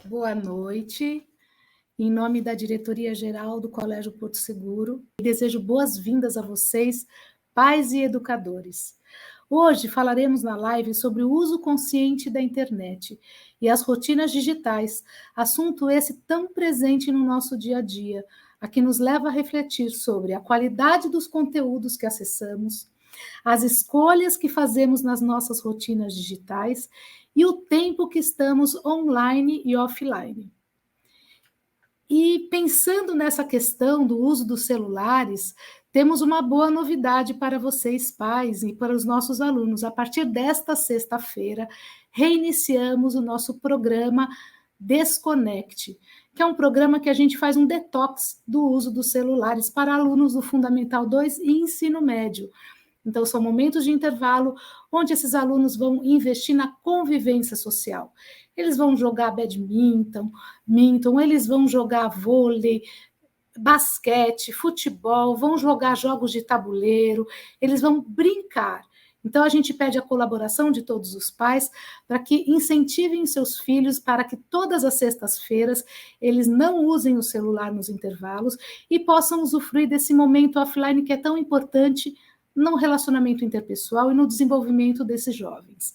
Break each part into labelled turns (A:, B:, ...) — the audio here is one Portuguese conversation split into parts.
A: Boa noite. Em nome da diretoria-geral do Colégio Porto Seguro, desejo boas-vindas a vocês, pais e educadores. Hoje falaremos na live sobre o uso consciente da internet e as rotinas digitais, assunto esse tão presente no nosso dia a dia, a que nos leva a refletir sobre a qualidade dos conteúdos que acessamos, as escolhas que fazemos nas nossas rotinas digitais e o tempo que estamos online e offline. E pensando nessa questão do uso dos celulares, temos uma boa novidade para vocês, pais, e para os nossos alunos. A partir desta sexta-feira, reiniciamos o nosso programa Desconecte, que é um programa que a gente faz um detox do uso dos celulares para alunos do Fundamental 2 e ensino médio. Então, são momentos de intervalo onde esses alunos vão investir na convivência social. Eles vão jogar badminton, eles vão jogar vôlei, basquete, futebol, vão jogar jogos de tabuleiro, eles vão brincar. Então, a gente pede a colaboração de todos os pais para que incentivem seus filhos para que todas as sextas-feiras eles não usem o celular nos intervalos e possam usufruir desse momento offline que é tão importante no relacionamento interpessoal e no desenvolvimento desses jovens.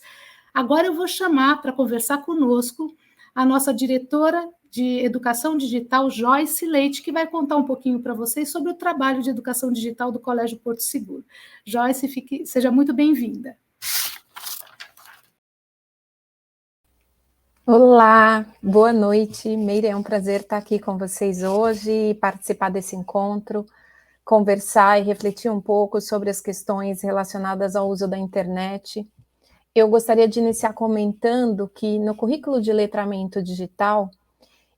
A: Agora eu vou chamar para conversar conosco a nossa diretora de Educação Digital, Joyce Leite, que vai contar um pouquinho para vocês sobre o trabalho de educação digital do Colégio Porto Seguro. Joyce, seja muito bem-vinda.
B: Olá, boa noite, Meire, é um prazer estar aqui com vocês hoje e participar desse encontro, conversar e refletir um pouco sobre as questões relacionadas ao uso da internet. Eu gostaria de iniciar comentando que no currículo de letramento digital,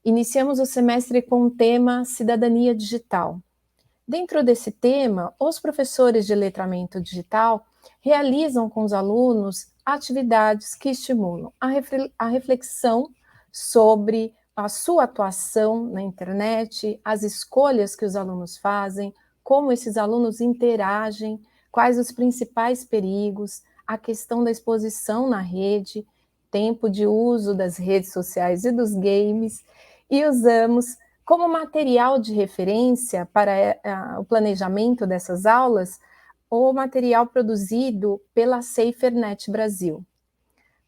B: iniciamos o semestre com o tema Cidadania Digital. Dentro desse tema, os professores de letramento digital realizam com os alunos atividades que estimulam a reflexão sobre a sua atuação na internet, as escolhas que os alunos fazem, como esses alunos interagem, quais os principais perigos, a questão da exposição na rede, tempo de uso das redes sociais e dos games, e usamos como material de referência para o planejamento dessas aulas, o material produzido pela SaferNet Brasil.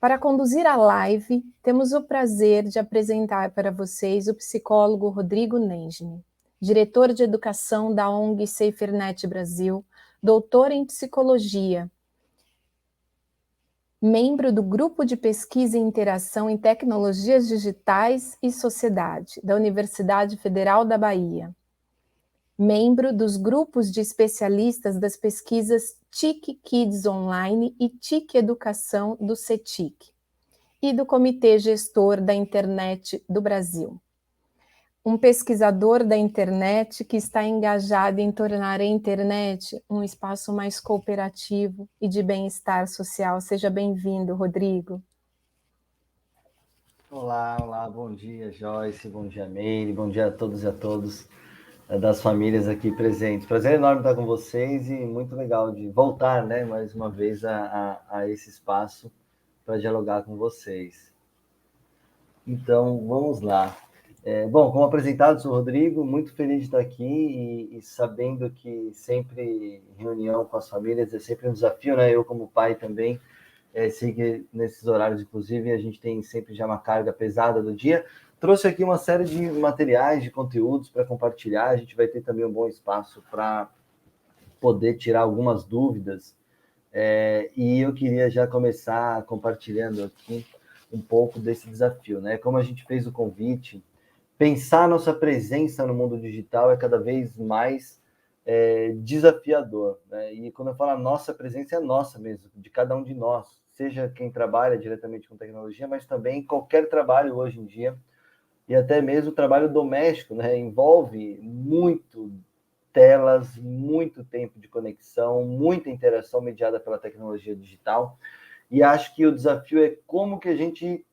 B: Para conduzir a live, temos o prazer de apresentar para vocês o psicólogo Rodrigo Nengini, diretor de educação da ONG SaferNet Brasil, doutor em psicologia, membro do Grupo de Pesquisa e Interação em Tecnologias Digitais e Sociedade, da Universidade Federal da Bahia, membro dos grupos de especialistas das pesquisas TIC Kids Online e TIC Educação do CETIC, e do Comitê Gestor da Internet do Brasil. Um pesquisador da internet que está engajado em tornar a internet um espaço mais cooperativo e de bem-estar social. Seja bem-vindo, Rodrigo.
C: Olá, bom dia, Joyce, bom dia, Meire, bom dia a todos e a todas das famílias aqui presentes. Prazer enorme estar com vocês e muito legal de voltar, né, mais uma vez a esse espaço para dialogar com vocês. Então, vamos lá. Bom, como apresentado, sou o Rodrigo, muito feliz de estar aqui e sabendo que sempre reunião com as famílias é sempre um desafio, né? Eu como pai também, sei que nesses horários, inclusive, a gente tem sempre já uma carga pesada do dia. Trouxe aqui uma série de materiais, de conteúdos para compartilhar, a gente vai ter também um bom espaço para poder tirar algumas dúvidas, e eu queria já começar compartilhando aqui um pouco desse desafio, né? Como a gente fez o convite, pensar nossa presença no mundo digital é cada vez mais desafiador, né? E quando eu falo nossa presença, é nossa mesmo, de cada um de nós, seja quem trabalha diretamente com tecnologia, mas também qualquer trabalho hoje em dia, e até mesmo o trabalho doméstico, né? Envolve muito telas, muito tempo de conexão, muita interação mediada pela tecnologia digital, e acho que o desafio é como que a gente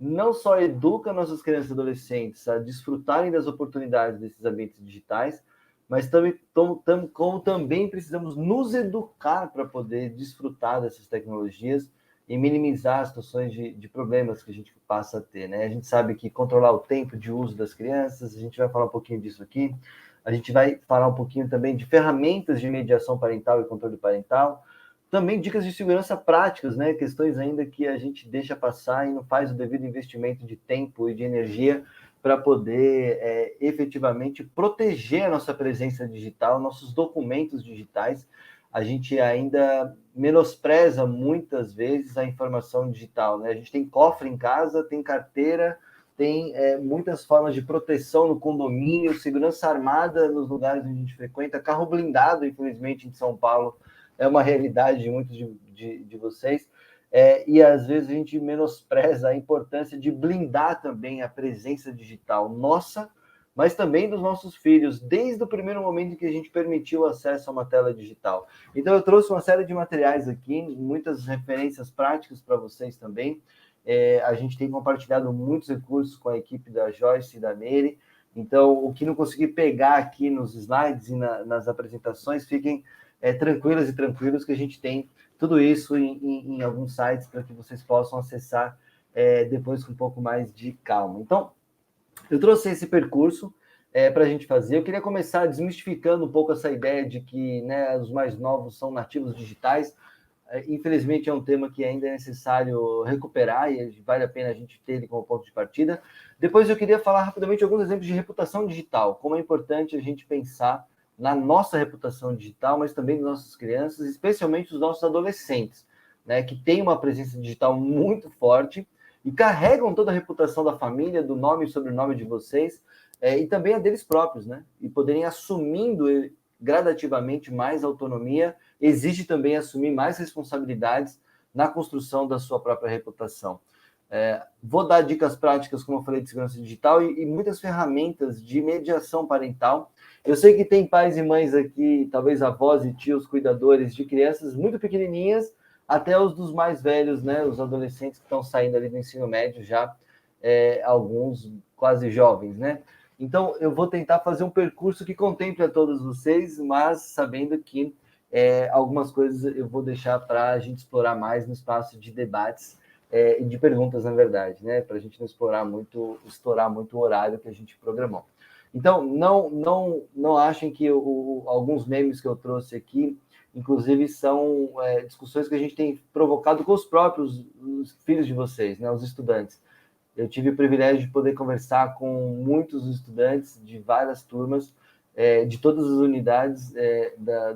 C: não só educa nossas crianças e adolescentes a desfrutarem das oportunidades desses ambientes digitais, mas também, como também precisamos nos educar para poder desfrutar dessas tecnologias e minimizar as situações de problemas que a gente passa a ter, né? A gente sabe que controlar o tempo de uso das crianças, a gente vai falar um pouquinho disso aqui, a gente vai falar um pouquinho também de ferramentas de mediação parental e controle parental, também dicas de segurança práticas, né? Questões ainda que a gente deixa passar e não faz o devido investimento de tempo e de energia para poder efetivamente proteger a nossa presença digital, nossos documentos digitais. A gente ainda menospreza muitas vezes a informação digital, né? A gente tem cofre em casa, tem carteira, tem muitas formas de proteção no condomínio, segurança armada nos lugares onde a gente frequenta, carro blindado, infelizmente, em São Paulo, é uma realidade de muitos de vocês. E às vezes a gente menospreza a importância de blindar também a presença digital nossa, mas também dos nossos filhos, desde o primeiro momento em que a gente permitiu acesso a uma tela digital. Então eu trouxe uma série de materiais aqui, muitas referências práticas para vocês também. A gente tem compartilhado muitos recursos com a equipe da Joyce e da Meire. Então, o que não consegui pegar aqui nos slides e nas apresentações, fiquem tranquilas e tranquilos que a gente tem tudo isso em alguns sites para que vocês possam acessar depois com um pouco mais de calma. Então, eu trouxe esse percurso para a gente fazer. Eu queria começar desmistificando um pouco essa ideia de que, né, os mais novos são nativos digitais. Infelizmente, é um tema que ainda é necessário recuperar e vale a pena a gente ter ele como ponto de partida. Depois, eu queria falar rapidamente alguns exemplos de reputação digital, como é importante a gente pensar na nossa reputação digital, mas também das nossas crianças, especialmente dos nossos adolescentes, né, que têm uma presença digital muito forte e carregam toda a reputação da família, do nome e sobrenome de vocês, e também a deles próprios, né? E poderem assumindo gradativamente mais autonomia, exige também assumir mais responsabilidades na construção da sua própria reputação. Vou dar dicas práticas, como eu falei, de segurança digital e muitas ferramentas de mediação parental. Eu sei que tem pais e mães aqui, talvez avós e tios, cuidadores de crianças muito pequenininhas, até os dos mais velhos, né? Os adolescentes que estão saindo ali do ensino médio já, alguns quase jovens, né? Então, eu vou tentar fazer um percurso que contemple a todos vocês, mas sabendo que algumas coisas eu vou deixar para a gente explorar mais no espaço de debates e de perguntas, na verdade, né? Para a gente não estourar muito o horário que a gente programou. Então, não achem que alguns memes que eu trouxe aqui, inclusive, são discussões que a gente tem provocado com os próprios filhos de vocês, né, os estudantes. Eu tive o privilégio de poder conversar com muitos estudantes de várias turmas, de todas as unidades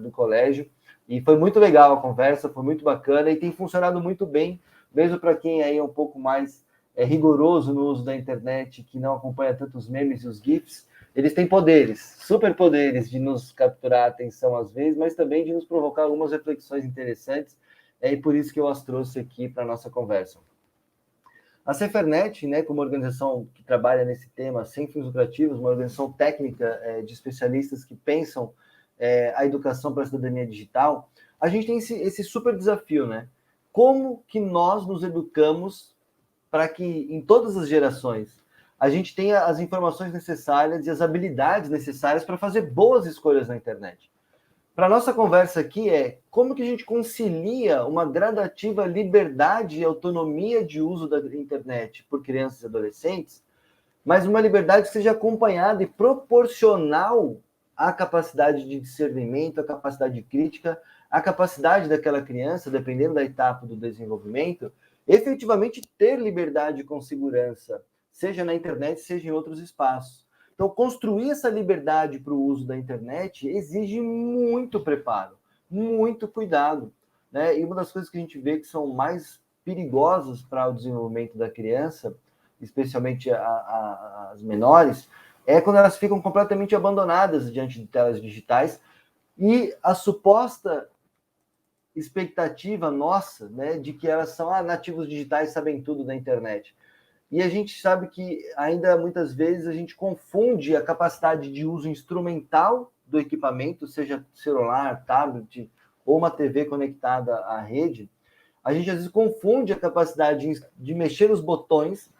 C: do colégio, e foi muito legal a conversa, foi muito bacana, e tem funcionado muito bem, mesmo para quem aí é um pouco mais rigoroso no uso da internet, que não acompanha tanto os memes e os GIFs. Eles têm poderes, superpoderes de nos capturar a atenção às vezes, mas também de nos provocar algumas reflexões interessantes, e por isso que eu as trouxe aqui para a nossa conversa. A Cefernet, né, como organização que trabalha nesse tema sem fins lucrativos, uma organização técnica de especialistas que pensam a educação para a cidadania digital, a gente tem esse super desafio, né? Como que nós nos educamos para que em todas as gerações a gente tenha as informações necessárias e as habilidades necessárias para fazer boas escolhas na internet. Para a nossa conversa aqui como que a gente concilia uma gradativa liberdade e autonomia de uso da internet por crianças e adolescentes, mas uma liberdade que seja acompanhada e proporcional à capacidade de discernimento, à capacidade crítica, à capacidade daquela criança, dependendo da etapa do desenvolvimento, efetivamente ter liberdade com segurança, seja na internet, seja em outros espaços. Então, construir essa liberdade para o uso da internet exige muito preparo, muito cuidado, né? E uma das coisas que a gente vê que são mais perigosas para o desenvolvimento da criança, especialmente as menores, é quando elas ficam completamente abandonadas diante de telas digitais e a suposta expectativa nossa, né, de que elas são nativos digitais, sabem tudo da internet. E a gente sabe que ainda muitas vezes a gente confunde a capacidade de uso instrumental do equipamento, seja celular, tablet ou uma TV conectada à rede. A gente às vezes confunde a capacidade de mexer os botões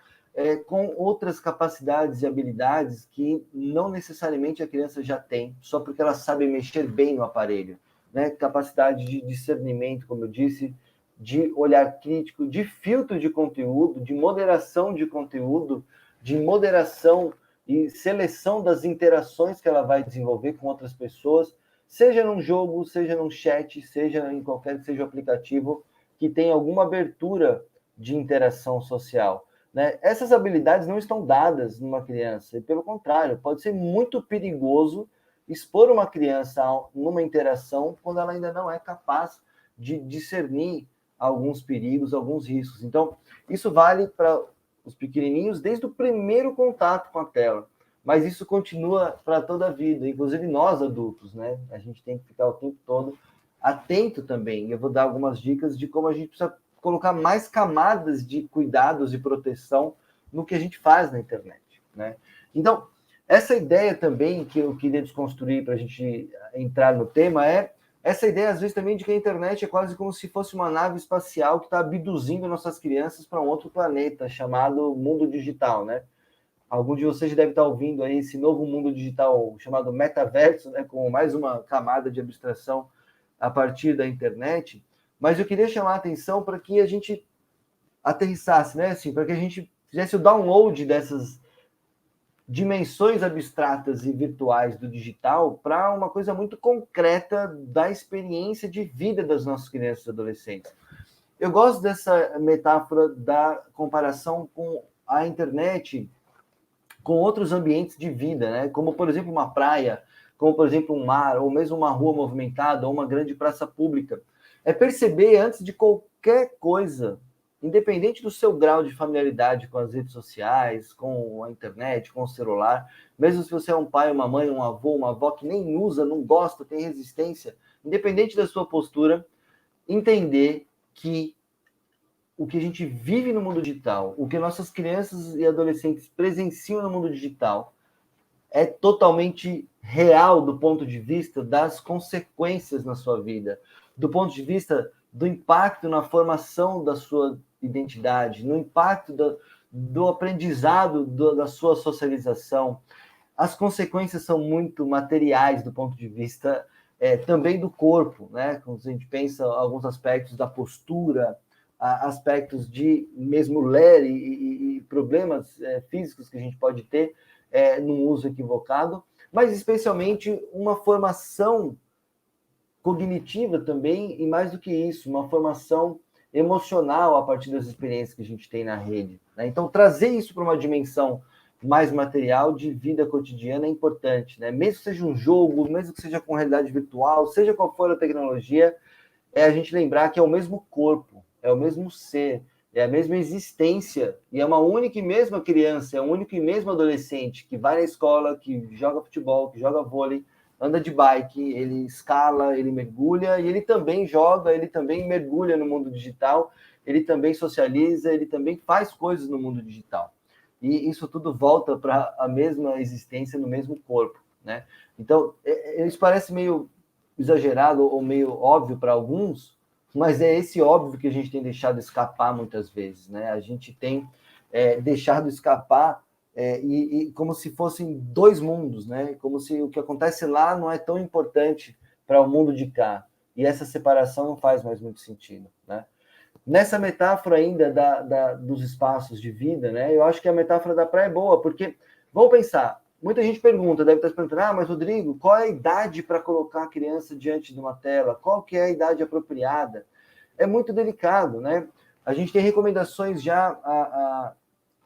C: com outras capacidades e habilidades que não necessariamente a criança já tem, só porque ela sabe mexer bem no aparelho, né? Capacidade de discernimento, como eu disse, de olhar crítico, de filtro de conteúdo, de moderação de conteúdo, de moderação e seleção das interações que ela vai desenvolver com outras pessoas, seja num jogo, seja num chat, seja em qualquer que seja o aplicativo que tenha alguma abertura de interação social, né? Essas habilidades não estão dadas numa criança, e pelo contrário, pode ser muito perigoso expor uma criança numa interação quando ela ainda não é capaz de discernir alguns perigos, alguns riscos. Então, isso vale para os pequenininhos desde o primeiro contato com a tela, mas isso continua para toda a vida, inclusive nós adultos, né? A gente tem que ficar o tempo todo atento também. Eu vou dar algumas dicas de como a gente precisa colocar mais camadas de cuidados e proteção no que a gente faz na internet, né? Então, essa ideia também que eu queria desconstruir para a gente entrar no tema é essa ideia, às vezes, também de que a internet é quase como se fosse uma nave espacial que está abduzindo nossas crianças para um outro planeta chamado mundo digital, né? Algum de vocês deve estar ouvindo aí esse novo mundo digital chamado metaverso, né? Com mais uma camada de abstração a partir da internet. Mas eu queria chamar a atenção para que a gente aterrissasse, né? Assim, para que a gente fizesse o download dessas dimensões abstratas e virtuais do digital para uma coisa muito concreta da experiência de vida das nossas crianças e adolescentes. Eu gosto dessa metáfora da comparação com a internet com outros ambientes de vida, né? Como, por exemplo, uma praia, como, por exemplo, um mar, ou mesmo uma rua movimentada, ou uma grande praça pública. É perceber, antes de qualquer coisa, independente do seu grau de familiaridade com as redes sociais, com a internet, com o celular, mesmo se você é um pai, uma mãe, um avô, uma avó que nem usa, não gosta, tem resistência, independente da sua postura, entender que o que a gente vive no mundo digital, o que nossas crianças e adolescentes presenciam no mundo digital, é totalmente real do ponto de vista das consequências na sua vida, do ponto de vista do impacto na formação da sua identidade, no impacto do aprendizado da sua socialização. As consequências são muito materiais do ponto de vista também do corpo, né? Quando a gente pensa alguns aspectos da postura, aspectos de mesmo ler e problemas físicos que a gente pode ter num uso equivocado, mas especialmente uma formação cognitiva também, e mais do que isso, uma formação emocional a partir das experiências que a gente tem na rede, né? Então, trazer isso para uma dimensão mais material de vida cotidiana é importante, né? Mesmo que seja um jogo, mesmo que seja com realidade virtual, seja qual for a tecnologia, é a gente lembrar que é o mesmo corpo, é o mesmo ser, é a mesma existência, e é uma única e mesma criança, é um único e mesmo adolescente que vai na escola, que joga futebol, que joga vôlei, anda de bike, ele escala, ele mergulha, e ele também joga, ele também mergulha no mundo digital, ele também socializa, ele também faz coisas no mundo digital. E isso tudo volta para a mesma existência no mesmo corpo, né? Então, isso parece meio exagerado ou meio óbvio para alguns, mas é esse óbvio que a gente tem deixado escapar muitas vezes, né? A gente tem deixado escapar e como se fossem dois mundos, né? Como se o que acontece lá não é tão importante para o mundo de cá. E essa separação não faz mais muito sentido, né? Nessa metáfora ainda dos espaços de vida, né? Eu acho que a metáfora da praia é boa, porque, vamos pensar, muita gente pergunta, deve estar se perguntando, mas Rodrigo, qual é a idade para colocar a criança diante de uma tela? Qual que é a idade apropriada? É muito delicado, né? A gente tem recomendações já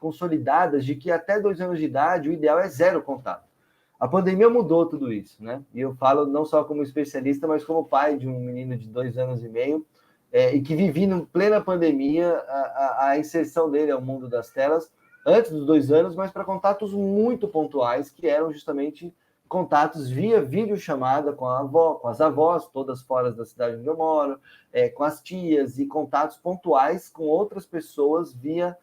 C: consolidadas de que até 2 anos de idade o ideal é 0 contato. A pandemia mudou tudo isso, né? E eu falo não só como especialista, mas como pai de um menino de 2 anos e meio, e que vivi em plena pandemia a inserção dele ao mundo das telas antes dos 2 anos, mas para contatos muito pontuais, que eram justamente contatos via videochamada com a avó, com as avós, todas fora da cidade onde eu moro, com as tias, e contatos pontuais com outras pessoas via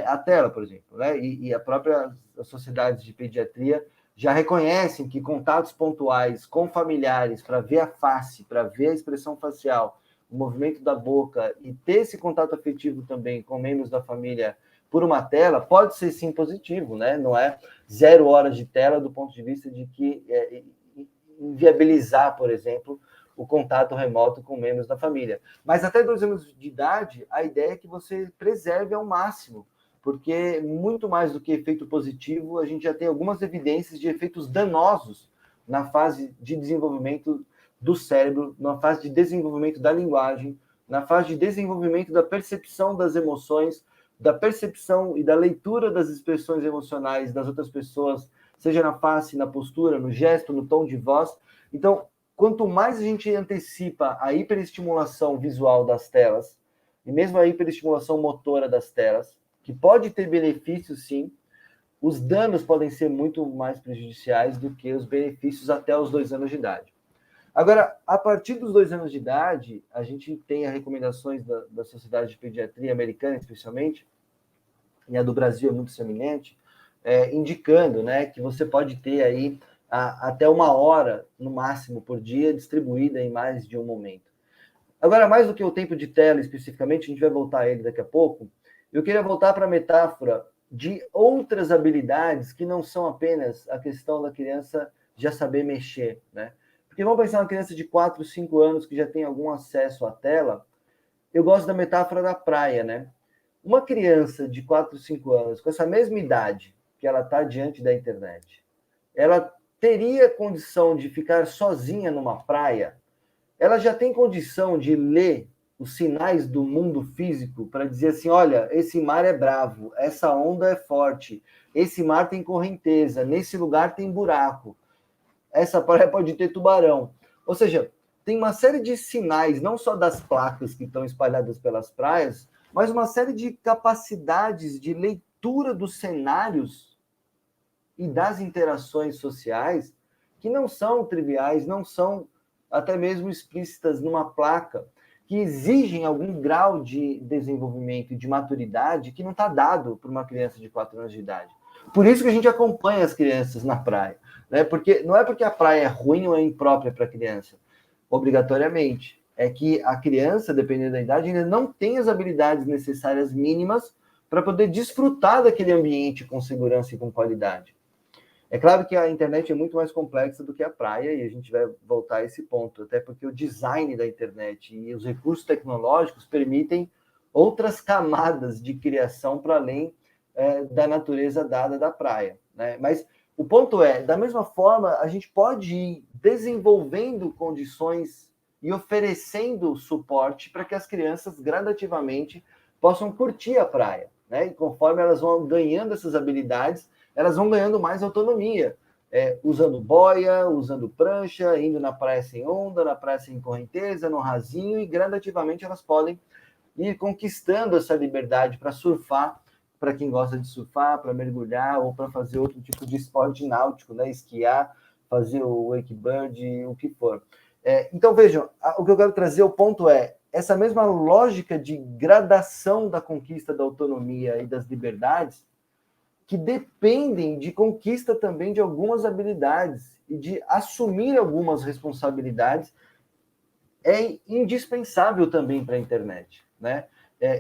C: a tela, por exemplo, né? E a própria sociedade de pediatria já reconhecem que contatos pontuais com familiares para ver a face, para ver a expressão facial, o movimento da boca e ter esse contato afetivo também com membros da família por uma tela, pode ser sim positivo, né? Não é 0 horas de tela do ponto de vista de que inviabilizar, por exemplo, o contato remoto com membros da família. Mas até 2 anos de idade, a ideia é que você preserve ao máximo, porque muito mais do que efeito positivo, a gente já tem algumas evidências de efeitos danosos na fase de desenvolvimento do cérebro, na fase de desenvolvimento da linguagem, na fase de desenvolvimento da percepção das emoções, da percepção e da leitura das expressões emocionais das outras pessoas, seja na face, na postura, no gesto, no tom de voz. Então, quanto mais a gente antecipa a hiperestimulação visual das telas, e mesmo a hiperestimulação motora das telas, que pode ter benefícios, sim, os danos podem ser muito mais prejudiciais do que os benefícios até os 2 anos de idade. Agora, a partir dos 2 anos de idade, a gente tem as recomendações da Sociedade de Pediatria Americana, especialmente, e a do Brasil é muito semelhante, indicando, né, que você pode ter aí até 1 hora, no máximo, por dia, distribuída em mais de um momento. Agora, mais do que o tempo de tela especificamente, a gente vai voltar a ele daqui a pouco, eu queria voltar para a metáfora de outras habilidades que não são apenas a questão da criança já saber mexer, né? Porque vamos pensar uma criança de 4, 5 anos que já tem algum acesso à tela. Eu gosto da metáfora da praia, né? Uma criança de 4, 5 anos, com essa mesma idade que ela está diante da internet, ela teria condição de ficar sozinha numa praia? Ela já tem condição de ler os sinais do mundo físico para dizer assim, olha, esse mar é bravo, essa onda é forte, esse mar tem correnteza, nesse lugar tem buraco, essa praia pode ter tubarão. Ou seja, tem uma série de sinais, não só das placas que estão espalhadas pelas praias, mas uma série de capacidades de leitura dos cenários e das interações sociais que não são triviais, não são até mesmo explícitas numa placa, que exigem algum grau de desenvolvimento e de maturidade que não está dado para uma criança de 4 anos de idade. Por isso que a gente acompanha as crianças na praia, né? Porque não é porque a praia é ruim ou é imprópria para a criança, obrigatoriamente. É que a criança, dependendo da idade, ainda não tem as habilidades necessárias mínimas para poder desfrutar daquele ambiente com segurança e com qualidade. É claro que a internet é muito mais complexa do que a praia, e a gente vai voltar a esse ponto, até porque o design da internet e os recursos tecnológicos permitem outras camadas de criação para além da natureza dada da praia, né? Mas o ponto é, da mesma forma, a gente pode ir desenvolvendo condições e oferecendo suporte para que as crianças gradativamente possam curtir a praia, né? E conforme elas vão ganhando essas habilidades, elas vão ganhando mais autonomia, usando boia, usando prancha, indo na praia sem onda, na praia sem correnteza, no rasinho, e gradativamente elas podem ir conquistando essa liberdade para surfar, para quem gosta de surfar, para mergulhar ou para fazer outro tipo de esporte náutico, né? Esquiar, fazer o wakeboard, o que for. Então, vejam, o que eu quero trazer, o ponto é, essa mesma lógica de gradação da conquista da autonomia e das liberdades, que dependem de conquista também de algumas habilidades e de assumir algumas responsabilidades, é indispensável também para a internet, né?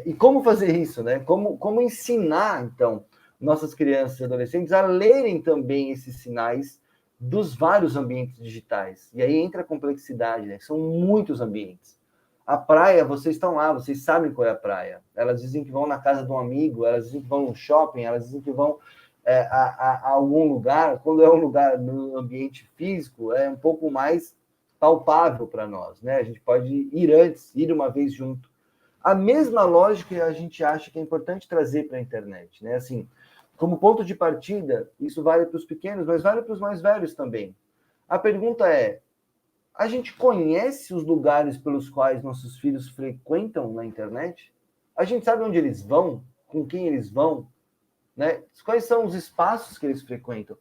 C: E como fazer isso, né? Como ensinar, então, nossas crianças e adolescentes a lerem também esses sinais dos vários ambientes digitais. E aí entra a complexidade, né? São muitos ambientes. A praia, vocês estão lá, vocês sabem qual é a praia. Elas dizem que vão na casa de um amigo, elas dizem que vão no shopping, elas dizem que vão a algum lugar. Quando é um lugar no ambiente físico, é um pouco mais palpável para nós, né? A gente pode ir antes, ir uma vez junto. A mesma lógica a gente acha que é importante trazer para a internet, né? Assim, como ponto de partida, isso vale para os pequenos, mas vale para os mais velhos também. A pergunta é, a gente conhece os lugares pelos quais nossos filhos frequentam na internet? A gente sabe onde eles vão? Com quem eles vão? Né? Quais são os espaços que eles frequentam?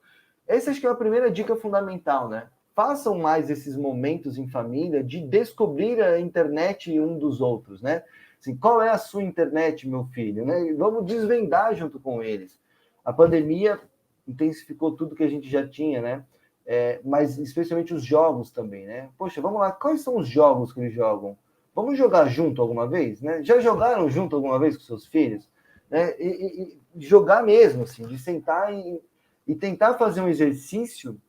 C: Essa acho que é a primeira dica fundamental, né? Façam mais esses momentos em família de descobrir a internet um dos outros, né? Assim, qual é a sua internet, meu filho? Né? Vamos desvendar junto com eles. A pandemia intensificou tudo que a gente já tinha, né? Mas especialmente os jogos também, né? Poxa, vamos lá, quais são os jogos que eles jogam? Vamos jogar junto alguma vez, né? Já jogaram junto alguma vez com seus filhos? Né? E jogar mesmo, assim, de sentar e tentar fazer um exercício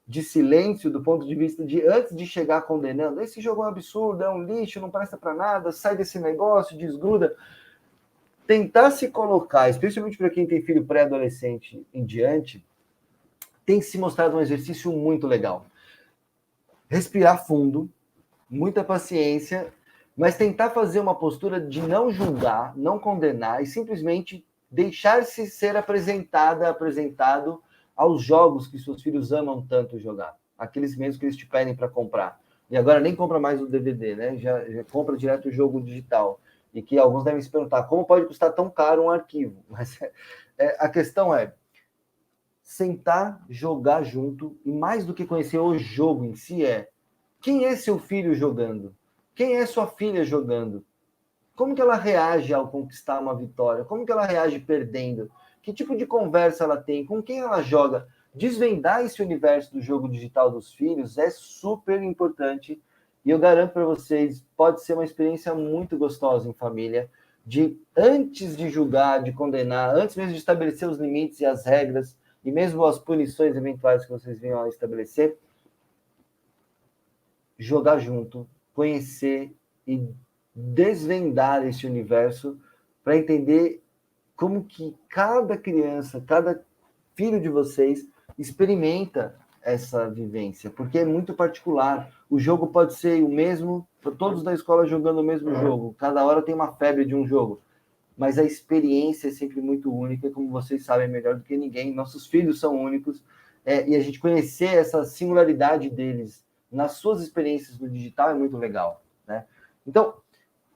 C: de silêncio, do ponto de vista de, antes de chegar condenando, esse jogo é um absurdo, é um lixo, não presta para nada, sai desse negócio, desgruda. Tentar se colocar, especialmente para quem tem filho pré-adolescente em diante, tem se mostrado um exercício muito legal. Respirar fundo, muita paciência, mas tentar fazer uma postura de não julgar, não condenar e simplesmente deixar-se ser apresentado aos jogos que seus filhos amam tanto jogar, aqueles mesmos que eles te pedem para comprar. E agora nem compra mais o DVD, né? Já compra direto o jogo digital. E que alguns devem se perguntar, como pode custar tão caro um arquivo? Mas a questão é sentar, jogar junto, e mais do que conhecer o jogo em si quem é seu filho jogando? Quem é sua filha jogando? Como que ela reage ao conquistar uma vitória? Como que ela reage perdendo? Que tipo de conversa ela tem? Com quem ela joga? Desvendar esse universo do jogo digital dos filhos é super importante. E eu garanto para vocês, pode ser uma experiência muito gostosa em família, de antes de julgar, de condenar, antes mesmo de estabelecer os limites e as regras, e mesmo as punições eventuais que vocês venham a estabelecer, jogar junto, conhecer e desvendar esse universo para entender como que cada criança, cada filho de vocês experimenta essa vivência, porque é muito particular. O jogo pode ser o mesmo, todos da escola jogando o mesmo jogo, cada hora tem uma febre de um jogo, mas a experiência é sempre muito única, como vocês sabem melhor do que ninguém. Nossos filhos são únicos, e a gente conhecer essa singularidade deles nas suas experiências no digital é muito legal, né? Então,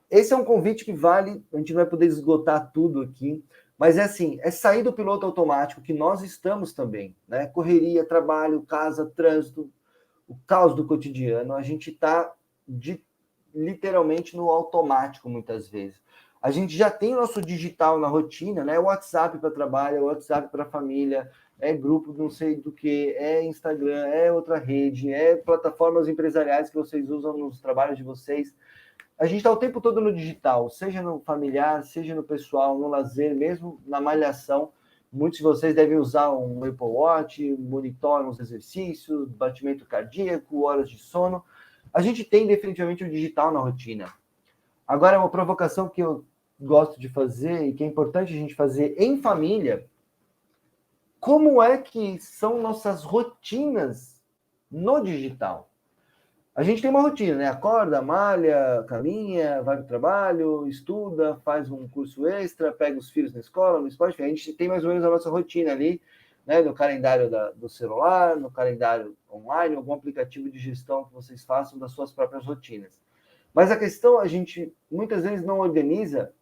C: esse é um convite que vale, a gente não vai poder esgotar tudo aqui, mas é assim, é sair do piloto automático, que nós estamos também, né? Correria, trabalho, casa, trânsito, o caos do cotidiano, a gente está literalmente no automático muitas vezes. A gente já tem o nosso digital na rotina, né? WhatsApp para trabalho, WhatsApp para família, é grupo não sei do que, é Instagram, é outra rede, é plataformas empresariais que vocês usam nos trabalhos de vocês. A gente está o tempo todo no digital, seja no familiar, seja no pessoal, no lazer, mesmo na malhação. Muitos de vocês devem usar um Apple Watch, monitoram os exercícios, batimento cardíaco, horas de sono. A gente tem definitivamente o digital na rotina. Agora, uma provocação que eu gosto de fazer e que é importante a gente fazer em família, como é que são nossas rotinas no digital? A gente tem uma rotina, né? Acorda, malha, caminha, vai para o trabalho, estuda, faz um curso extra, pega os filhos na escola, no esporte. A gente tem mais ou menos a nossa rotina ali, né? No calendário do celular, no calendário online, algum aplicativo de gestão que vocês façam das suas próprias rotinas. Mas a questão, a gente muitas vezes não organiza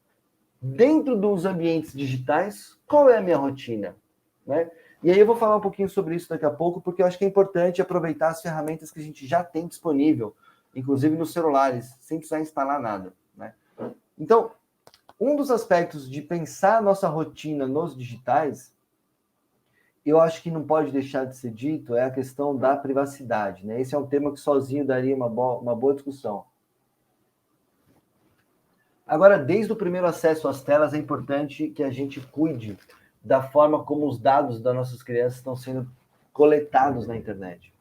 C: dentro dos ambientes digitais, qual é a minha rotina, né? E aí eu vou falar um pouquinho sobre isso daqui a pouco, porque eu acho que é importante aproveitar as ferramentas que a gente já tem disponível, inclusive nos celulares, sem precisar instalar nada, né? Então, um dos aspectos de pensar a nossa rotina nos digitais, eu acho que não pode deixar de ser dito, é a questão da privacidade, né? Esse é um tema que sozinho daria uma boa discussão. Agora, desde o primeiro acesso às telas, é importante que a gente cuide da forma como os dados das nossas crianças estão sendo coletados na internet.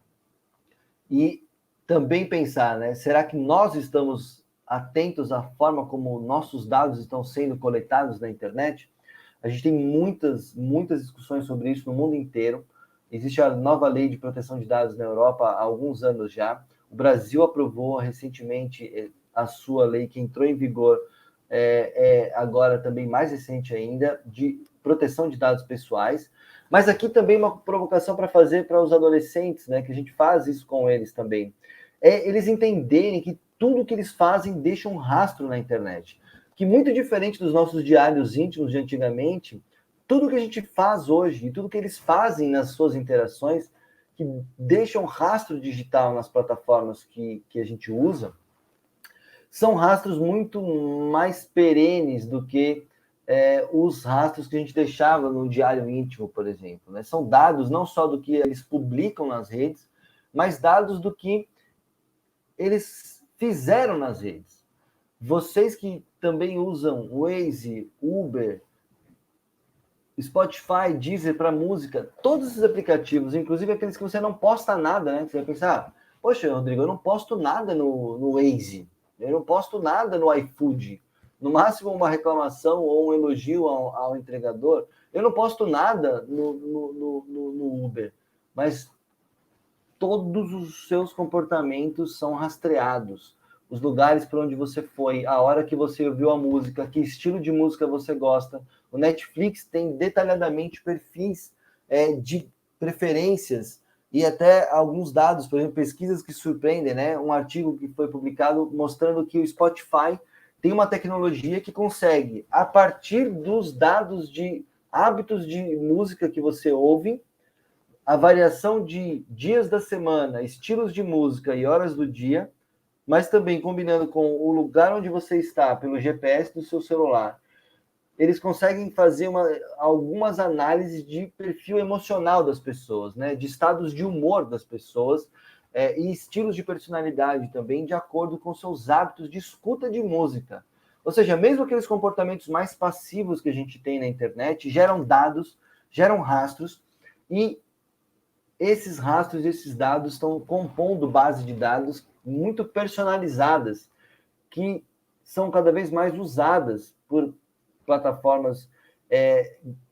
C: E também pensar, né? Será que nós estamos atentos à forma como nossos dados estão sendo coletados na internet? A gente tem muitas discussões sobre isso no mundo inteiro. Existe a nova lei de proteção de dados na Europa há alguns anos já. O Brasil aprovou recentemente a sua lei, que entrou em vigor agora também mais recente ainda, de proteção de dados pessoais. Mas aqui também uma provocação para fazer para os adolescentes, né, que a gente faz isso com eles também, eles entenderem que tudo que eles fazem deixa um rastro na internet. Que muito diferente dos nossos diários íntimos de antigamente, tudo que a gente faz hoje e tudo que eles fazem nas suas interações, que deixam um rastro digital nas plataformas que a gente usa, são rastros muito mais perenes do que os rastros que a gente deixava no diário íntimo, por exemplo, né? São dados não só do que eles publicam nas redes, mas dados do que eles fizeram nas redes. Vocês que também usam Waze, Uber, Spotify, Deezer para música, todos esses aplicativos, inclusive aqueles que você não posta nada, né? Você vai pensar, poxa, Rodrigo, eu não posto nada no Waze, eu não posto nada no iFood, no máximo uma reclamação ou um elogio ao entregador, eu não posto nada no Uber, mas todos os seus comportamentos são rastreados. Os lugares para onde você foi, a hora que você ouviu a música, que estilo de música você gosta. O Netflix tem detalhadamente perfis de preferências e até alguns dados, por exemplo, pesquisas que surpreendem, né? Um artigo que foi publicado mostrando que o Spotify tem uma tecnologia que consegue, a partir dos dados de hábitos de música que você ouve, a variação de dias da semana, estilos de música e horas do dia, mas também combinando com o lugar onde você está, pelo GPS do seu celular, eles conseguem fazer algumas análises de perfil emocional das pessoas, né? De estados de humor das pessoas e estilos de personalidade também, de acordo com seus hábitos de escuta de música. Ou seja, mesmo aqueles comportamentos mais passivos que a gente tem na internet, geram dados, geram rastros, e esses rastros, esses dados estão compondo base de dados muito personalizadas, que são cada vez mais usadas por plataformas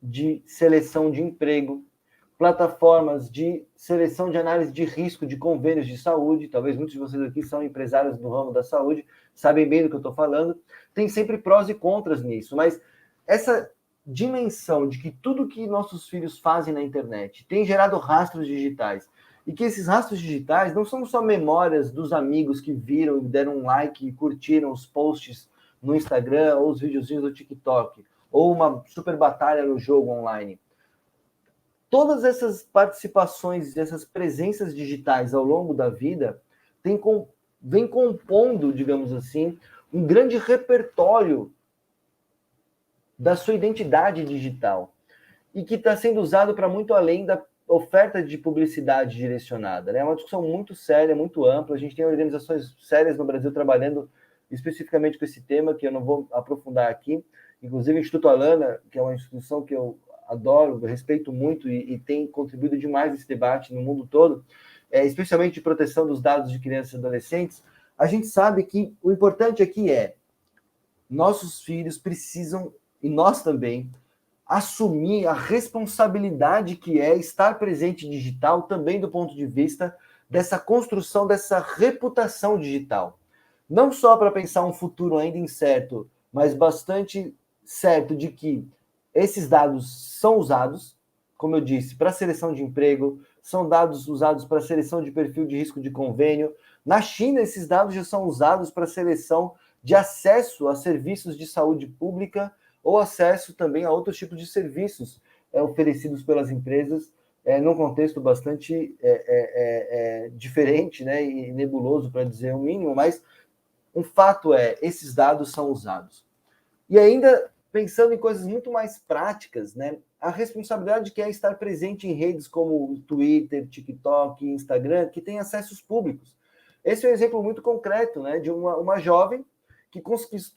C: de seleção de emprego, plataformas de seleção de análise de risco de convênios de saúde. Talvez muitos de vocês aqui são empresários do ramo da saúde, sabem bem do que eu estou falando. Tem sempre prós e contras nisso, mas essa dimensão de que tudo que nossos filhos fazem na internet tem gerado rastros digitais, e que esses rastros digitais não são só memórias dos amigos que viram e deram um like e curtiram os posts no Instagram ou os videozinhos do TikTok, ou uma super batalha no jogo online. Todas essas participações, essas presenças digitais ao longo da vida vem compondo, digamos assim, um grande repertório da sua identidade digital, e que está sendo usado para muito além da oferta de publicidade direcionada. Né? É uma discussão muito séria, muito ampla. A gente tem organizações sérias no Brasil trabalhando especificamente com esse tema, que eu não vou aprofundar aqui. Inclusive o Instituto Alana, que é uma instituição que eu adoro, eu respeito muito e tem contribuído demais nesse debate no mundo todo, especialmente de proteção dos dados de crianças e adolescentes. A gente sabe que o importante aqui é nossos filhos precisam, e nós também, assumir a responsabilidade que é estar presente digital, também do ponto de vista dessa construção, dessa reputação digital. Não só para pensar um futuro ainda incerto, mas bastante certo de que esses dados são usados, como eu disse, para seleção de emprego, são dados usados para seleção de perfil de risco de convênio. Na China, esses dados já são usados para seleção de acesso a serviços de saúde pública ou acesso também a outros tipos de serviços oferecidos pelas empresas, num contexto bastante diferente, né, e nebuloso, para dizer o mínimo, mas um fato esses dados são usados. E ainda, pensando em coisas muito mais práticas, né, a responsabilidade que é estar presente em redes como Twitter, TikTok, Instagram, que tem acessos públicos. Esse é um exemplo muito concreto, né, de uma jovem que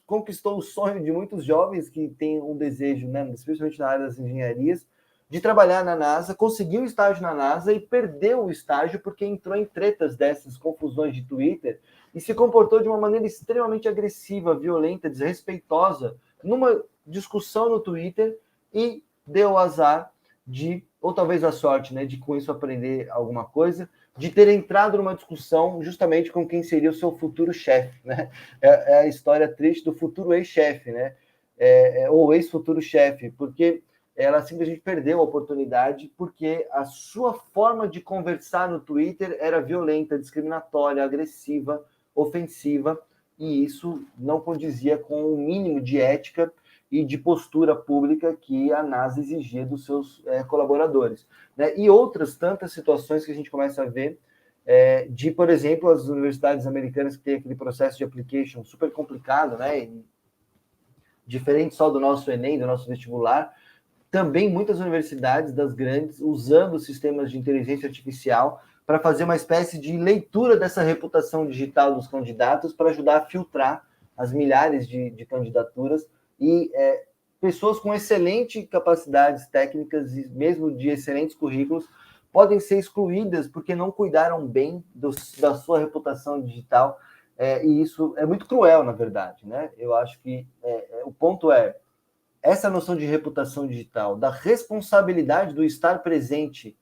C: conquistou o sonho de muitos jovens que têm um desejo, né, especialmente na área das engenharias, de trabalhar na NASA, conseguiu um estágio na NASA e perdeu o estágio porque entrou em tretas dessas confusões de Twitter e se comportou de uma maneira extremamente agressiva, violenta, desrespeitosa, numa discussão no Twitter, e deu o azar de, ou talvez a sorte, né, de com isso aprender alguma coisa, de ter entrado numa discussão justamente com quem seria o seu futuro chefe, né? É a história triste do futuro ex-chefe, né? Ou ex-futuro chefe, porque ela simplesmente perdeu a oportunidade porque a sua forma de conversar no Twitter era violenta, discriminatória, agressiva, ofensiva, e isso não condizia com o mínimo de ética e de postura pública que a NASA exigia dos seus colaboradores. Né? E outras tantas situações que a gente começa a ver de, por exemplo, as universidades americanas que têm aquele processo de application super complicado, né? E diferente só do nosso Enem, do nosso vestibular, também muitas universidades das grandes usando sistemas de inteligência artificial para fazer uma espécie de leitura dessa reputação digital dos candidatos para ajudar a filtrar as milhares de candidaturas e pessoas com excelentes capacidades técnicas e mesmo de excelentes currículos podem ser excluídas porque não cuidaram bem da sua reputação digital, e isso é muito cruel, na verdade, né? Eu acho que o ponto é essa noção de reputação digital, da responsabilidade do estar presente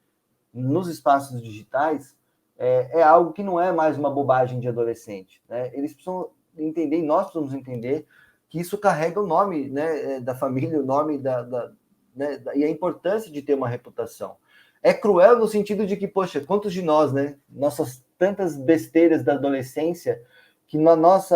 C: nos espaços digitais, é algo que não é mais uma bobagem de adolescente, né? Eles precisam entender, e nós precisamos entender, que isso carrega o nome, né, da família, o nome né, e a importância de ter uma reputação. É cruel no sentido de que, poxa, quantos de nós, né, nossas tantas besteiras da adolescência, que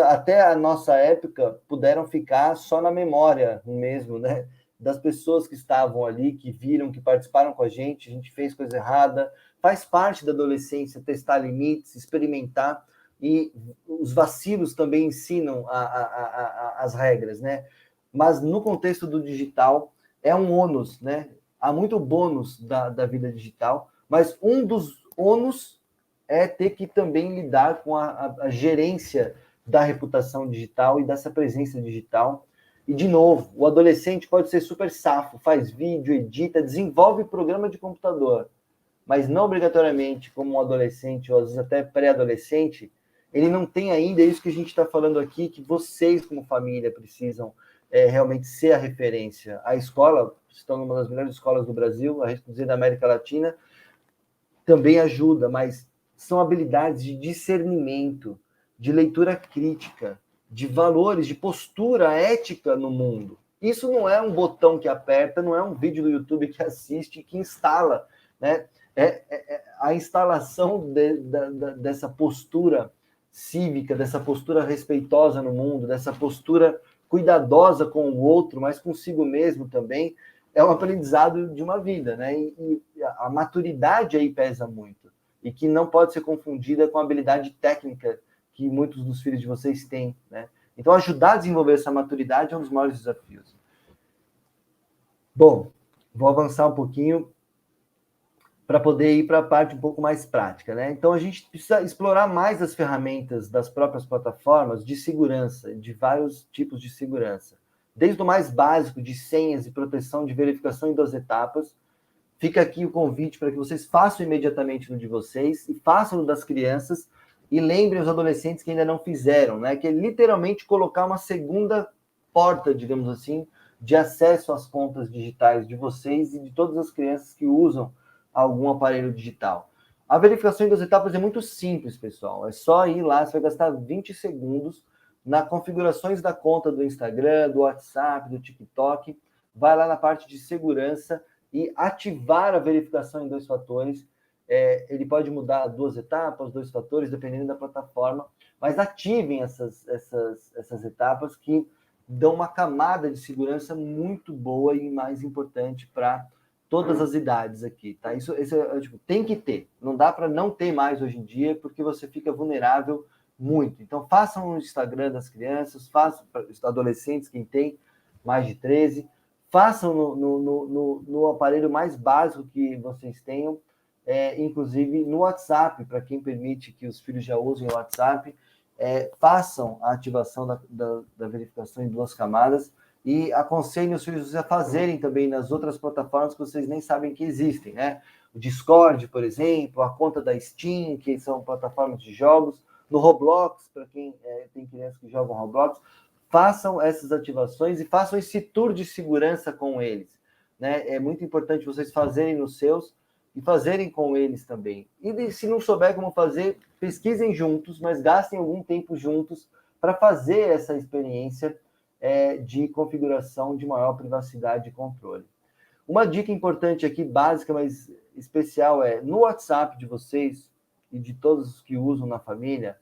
C: até a nossa época puderam ficar só na memória mesmo, né, das pessoas que estavam ali, que viram, que participaram com a gente fez coisa errada, faz parte da adolescência testar limites, experimentar, e os vacilos também ensinam as regras, né? Mas no contexto do digital é um ônus, né? Há muito bônus da vida digital, mas um dos ônus é ter que também lidar com a gerência da reputação digital e dessa presença digital. E, de novo, o adolescente pode ser super safo, faz vídeo, edita, desenvolve programa de computador, mas não obrigatoriamente como um adolescente, ou às vezes até pré-adolescente, ele não tem ainda isso que a gente está falando aqui, que vocês, como família, precisam realmente ser a referência. A escola, estão numa das melhores escolas do Brasil, a risco dizer da América Latina, também ajuda, mas são habilidades de discernimento, de leitura crítica, de valores, de postura ética no mundo. Isso não é um botão que aperta, não é um vídeo do YouTube que assiste, que instala, né? A instalação dessa postura cívica, dessa postura respeitosa no mundo, dessa postura cuidadosa com o outro, mas consigo mesmo também, é um aprendizado de uma vida, né? E a maturidade aí pesa muito, e que não pode ser confundida com a habilidade técnica que muitos dos filhos de vocês têm, né? Então, ajudar a desenvolver essa maturidade é um dos maiores desafios. Bom, vou avançar um pouquinho para poder ir para a parte um pouco mais prática, né? Então, a gente precisa explorar mais as ferramentas das próprias plataformas de segurança, de vários tipos de segurança. Desde o mais básico, de senhas e proteção de verificação em 2 etapas. Fica aqui o convite para que vocês façam imediatamente no de vocês e façam no das crianças, e lembrem os adolescentes que ainda não fizeram, né? Que é literalmente colocar uma segunda porta, digamos assim, de acesso às contas digitais de vocês e de todas as crianças que usam algum aparelho digital. A verificação em 2 etapas é muito simples, pessoal. É só ir lá, você vai gastar 20 segundos nas configurações da conta do Instagram, do WhatsApp, do TikTok. Vai lá na parte de segurança e ativar a verificação em 2 fatores. Ele pode mudar 2 etapas, 2 fatores, dependendo da plataforma, mas ativem essas etapas que dão uma camada de segurança muito boa e mais importante para todas as idades aqui, tá? Isso tipo, tem que ter. Não dá para não ter mais hoje em dia, porque você fica vulnerável muito. Então, façam o Instagram das crianças, façam para os adolescentes, quem tem mais de 13, façam no aparelho mais básico que vocês tenham, inclusive no WhatsApp, para quem permite que os filhos já usem o WhatsApp, façam a ativação da verificação em 2 camadas, e aconselho os filhos a fazerem também nas outras plataformas que vocês nem sabem que existem, né? O Discord, por exemplo, a conta da Steam, que são plataformas de jogos, no Roblox, para quem tem crianças que jogam Roblox, façam essas ativações e façam esse tour de segurança com eles, né? É muito importante vocês fazerem nos seus e fazerem com eles também. E se não souber como fazer, pesquisem juntos, mas gastem algum tempo juntos para fazer essa experiência de configuração de maior privacidade e controle. Uma dica importante aqui, básica, mas especial, no WhatsApp de vocês e de todos os que usam na família,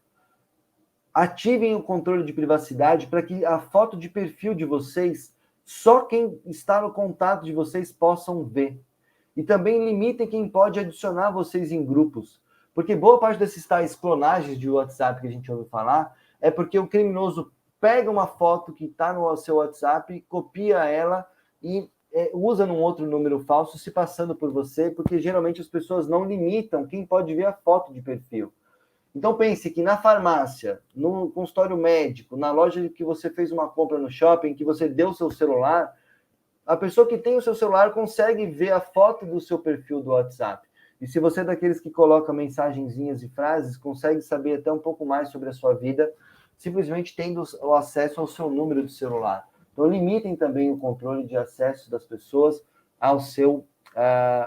C: ativem o controle de privacidade para que a foto de perfil de vocês, só quem está no contato de vocês possam ver. E também limitem quem pode adicionar vocês em grupos, porque boa parte desses tais clonagens de WhatsApp que a gente ouve falar é porque o criminoso pega uma foto que está no seu WhatsApp, copia ela e usa num outro número falso, se passando por você, porque geralmente as pessoas não limitam quem pode ver a foto de perfil. Então pense que na farmácia, no consultório médico, na loja que você fez uma compra no shopping, que você deu seu celular, a pessoa que tem o seu celular consegue ver a foto do seu perfil do WhatsApp. E se você é daqueles que coloca mensagenzinhas e frases, consegue saber até um pouco mais sobre a sua vida, simplesmente tendo o acesso ao seu número de celular. Então, limitem também o controle de acesso das pessoas ao seu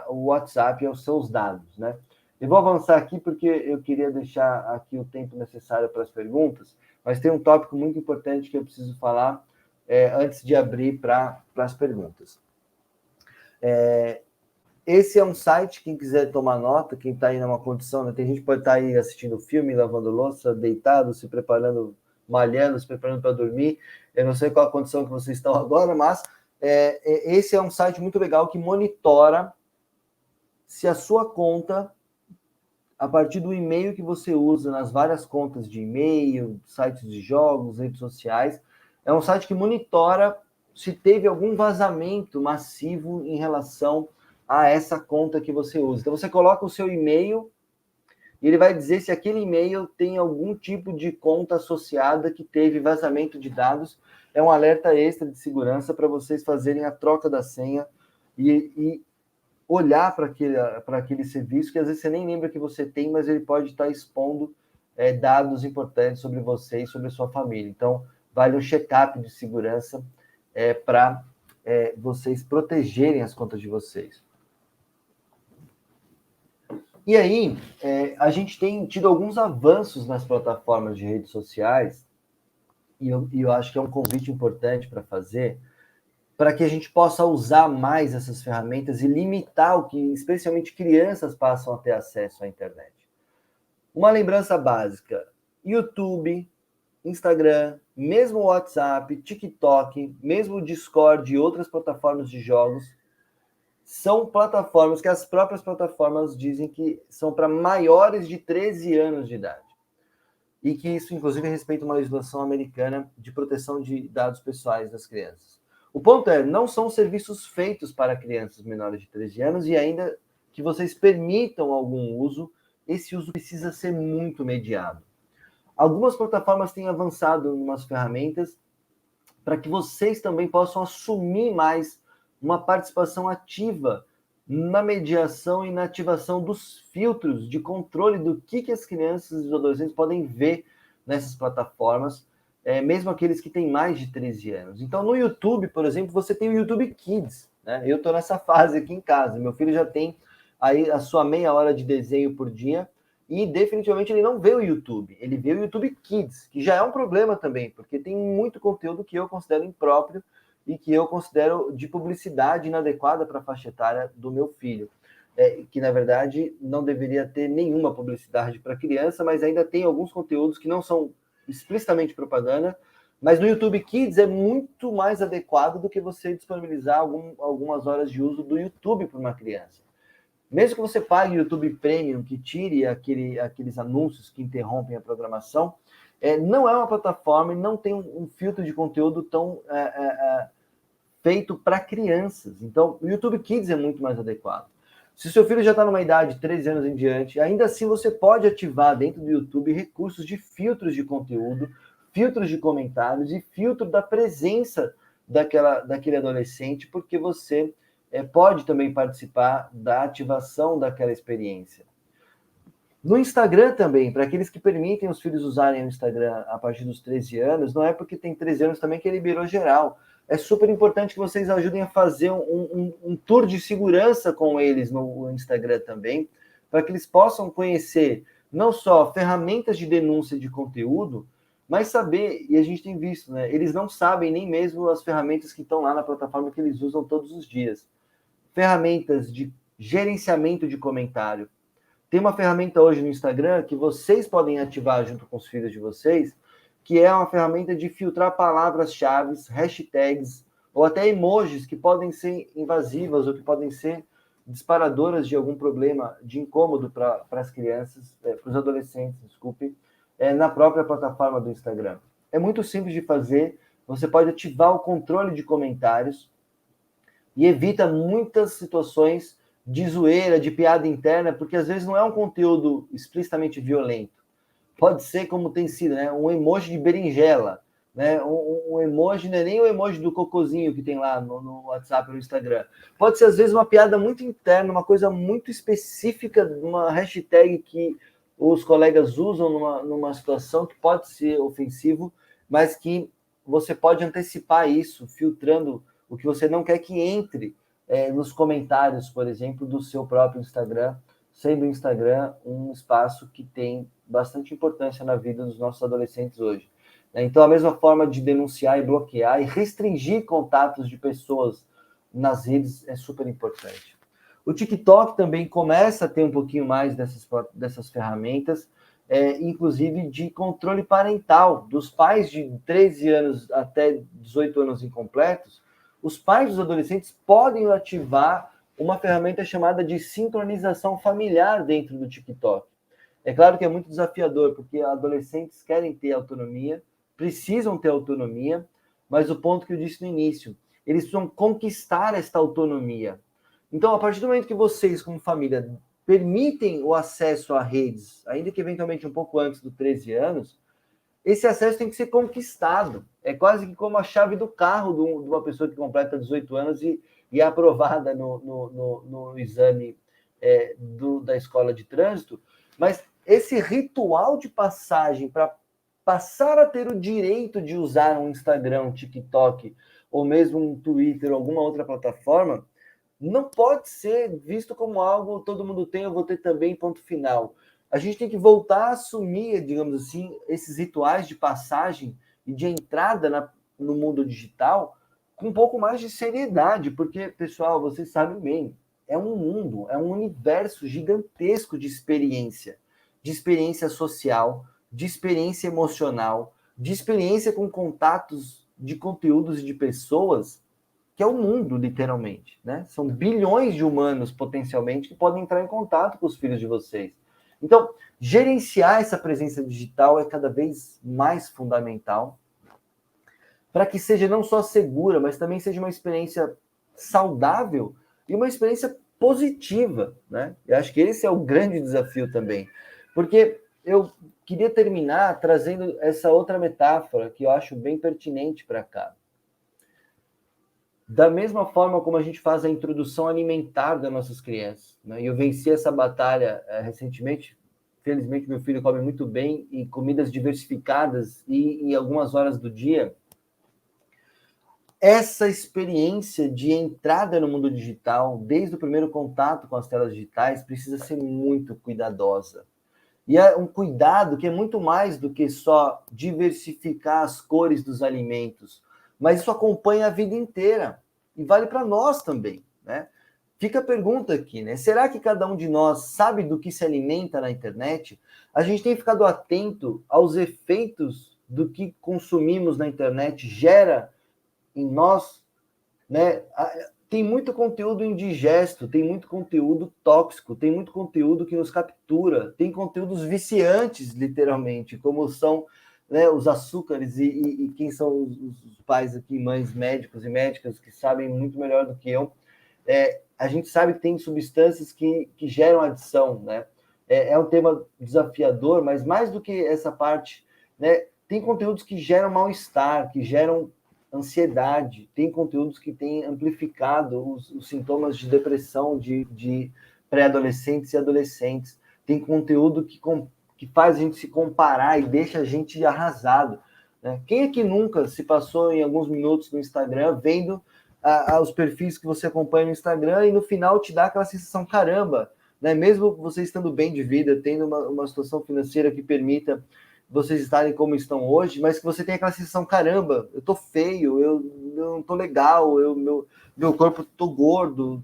C: WhatsApp e aos seus dados, né? Eu vou avançar aqui porque eu queria deixar aqui o tempo necessário para as perguntas, mas tem um tópico muito importante que eu preciso falar antes de abrir para as perguntas. Esse é um site, quem quiser tomar nota, quem está aí numa condição, né? Tem gente que pode estar aí assistindo filme, lavando louça, deitado, se preparando, malhando, se preparando para dormir. Eu não sei qual a condição que vocês estão agora, mas esse é um site muito legal que monitora se a sua conta, a partir do e-mail que você usa nas várias contas de e-mail, sites de jogos, redes sociais, é um site que monitora se teve algum vazamento massivo em relação a essa conta que você usa. Então, você coloca o seu e-mail e ele vai dizer se aquele e-mail tem algum tipo de conta associada que teve vazamento de dados. É um alerta extra de segurança para vocês fazerem a troca da senha e olhar para aquele serviço que às vezes você nem lembra que você tem, mas ele pode estar expondo dados importantes sobre você e sobre a sua família. Então, vale um check-up de segurança para vocês protegerem as contas de vocês. E aí, a gente tem tido alguns avanços nas plataformas de redes sociais, e eu acho que é um convite importante para fazer, para que a gente possa usar mais essas ferramentas e limitar o que, especialmente crianças, passam a ter acesso à internet. Uma lembrança básica: YouTube, Instagram, mesmo o WhatsApp, TikTok, mesmo o Discord e outras plataformas de jogos, são plataformas que as próprias plataformas dizem que são para maiores de 13 anos de idade. E que isso, inclusive, respeita uma legislação americana de proteção de dados pessoais das crianças. O ponto não são serviços feitos para crianças menores de 13 anos e ainda que vocês permitam algum uso, esse uso precisa ser muito mediado. Algumas plataformas têm avançado em umas ferramentas para que vocês também possam assumir mais uma participação ativa na mediação e na ativação dos filtros de controle do que as crianças e os adolescentes podem ver nessas plataformas, mesmo aqueles que têm mais de 13 anos. Então, no YouTube, por exemplo, você tem o YouTube Kids, né? Eu estou nessa fase aqui em casa. Meu filho já tem aí a sua meia hora de desenho por dia e definitivamente ele não vê o YouTube. Ele vê o YouTube Kids, que já é um problema também, porque tem muito conteúdo que eu considero impróprio e que eu considero de publicidade inadequada para a faixa etária do meu filho. Que, na verdade, não deveria ter nenhuma publicidade para criança, mas ainda tem alguns conteúdos que não são explicitamente propaganda, mas no YouTube Kids é muito mais adequado do que você disponibilizar algumas horas de uso do YouTube para uma criança. Mesmo que você pague o YouTube Premium, que tire aqueles anúncios que interrompem a programação, não é uma plataforma e não tem um filtro de conteúdo tão feito para crianças. Então, o YouTube Kids é muito mais adequado. Se o seu filho já está numa idade de 13 anos em diante, ainda assim você pode ativar dentro do YouTube recursos de filtros de conteúdo, filtros de comentários e filtro da presença daquele adolescente, porque você pode também participar da ativação daquela experiência. No Instagram também, para aqueles que permitem os filhos usarem o Instagram a partir dos 13 anos, não é porque tem 13 anos também que ele liberou geral. É super importante que vocês ajudem a fazer um tour de segurança com eles no Instagram também, para que eles possam conhecer não só ferramentas de denúncia de conteúdo, mas saber, e a gente tem visto, né? Eles não sabem nem mesmo as ferramentas que estão lá na plataforma que eles usam todos os dias. Ferramentas de gerenciamento de comentário. Tem uma ferramenta hoje no Instagram que vocês podem ativar junto com os filhos de vocês, que é uma ferramenta de filtrar palavras-chave, hashtags, ou até emojis que podem ser invasivas ou que podem ser disparadoras de algum problema de incômodo para as crianças, para os adolescentes, desculpe, na própria plataforma do Instagram. É muito simples de fazer, você pode ativar o controle de comentários e evita muitas situações de zoeira, de piada interna, porque às vezes não é um conteúdo explicitamente violento. Pode ser, como tem sido, né, um emoji de berinjela, né? Um emoji não é nem o emoji do cocôzinho que tem lá no WhatsApp ou no Instagram. Pode ser, às vezes, uma piada muito interna, uma coisa muito específica, uma hashtag que os colegas usam numa situação que pode ser ofensivo, mas que você pode antecipar isso, filtrando o que você não quer que entre nos comentários, por exemplo, do seu próprio Instagram, sendo o Instagram um espaço que tem bastante importância na vida dos nossos adolescentes hoje. Então, a mesma forma de denunciar e bloquear e restringir contatos de pessoas nas redes é super importante. O TikTok também começa a ter um pouquinho mais dessas ferramentas, inclusive de controle parental. Dos pais de 13 anos até 18 anos incompletos, os pais dos adolescentes podem ativar uma ferramenta chamada de sincronização familiar dentro do TikTok. É claro que é muito desafiador, porque adolescentes querem ter autonomia, precisam ter autonomia, mas o ponto que eu disse no início, eles precisam conquistar esta autonomia. Então, a partir do momento que vocês, como família, permitem o acesso a redes, ainda que eventualmente um pouco antes dos 13 anos, esse acesso tem que ser conquistado. É quase que como a chave do carro de uma pessoa que completa 18 anos e é aprovada no exame da escola de trânsito. Mas esse ritual de passagem para passar a ter o direito de usar um Instagram, um TikTok, ou mesmo um Twitter, ou alguma outra plataforma, não pode ser visto como algo todo mundo tem, eu vou ter também, ponto final. A gente tem que voltar a assumir, digamos assim, esses rituais de passagem e de entrada no mundo digital com um pouco mais de seriedade, porque, pessoal, vocês sabem bem, é um mundo, é um universo gigantesco de experiência social, de experiência emocional, de experiência com contatos de conteúdos e de pessoas, que é o mundo, literalmente, né? São bilhões de humanos, potencialmente, que podem entrar em contato com os filhos de vocês. Então, gerenciar essa presença digital é cada vez mais fundamental para que seja não só segura, mas também seja uma experiência saudável e uma experiência positiva, né? Eu acho que esse é o grande desafio também. Porque eu queria terminar trazendo essa outra metáfora que eu acho bem pertinente para cá. Da mesma forma como a gente faz a introdução alimentar das nossas crianças, né? E eu venci essa batalha recentemente. Felizmente, meu filho come muito bem e comidas diversificadas e em algumas horas do dia. Essa experiência de entrada no mundo digital, desde o primeiro contato com as telas digitais, precisa ser muito cuidadosa. E é um cuidado que é muito mais do que só diversificar as cores dos alimentos, mas isso acompanha a vida inteira e vale para nós também, né? Fica a pergunta aqui, né? Será que cada um de nós sabe do que se alimenta na internet? A gente tem ficado atento aos efeitos do que consumimos na internet gera em nós, né? Tem muito conteúdo indigesto, tem muito conteúdo tóxico, tem muito conteúdo que nos captura, tem conteúdos viciantes, literalmente, como são, né, os açúcares e quem são os pais aqui, mães, médicos e médicas, que sabem muito melhor do que eu. A gente sabe que tem substâncias que geram adição, né? É um tema desafiador, mas mais do que essa parte, né, tem conteúdos que geram mal-estar, que geram ansiedade, tem conteúdos que têm amplificado os sintomas de depressão de pré-adolescentes e adolescentes, tem conteúdo que faz a gente se comparar e deixa a gente arrasado, né? Quem é que nunca se passou em alguns minutos no Instagram vendo os perfis que você acompanha no Instagram e no final te dá aquela sensação, caramba, né? Mesmo você estando bem de vida, tendo uma situação financeira que permita vocês estarem como estão hoje, mas que você tem aquela sensação, caramba, eu tô feio, eu não tô legal, meu corpo tô gordo,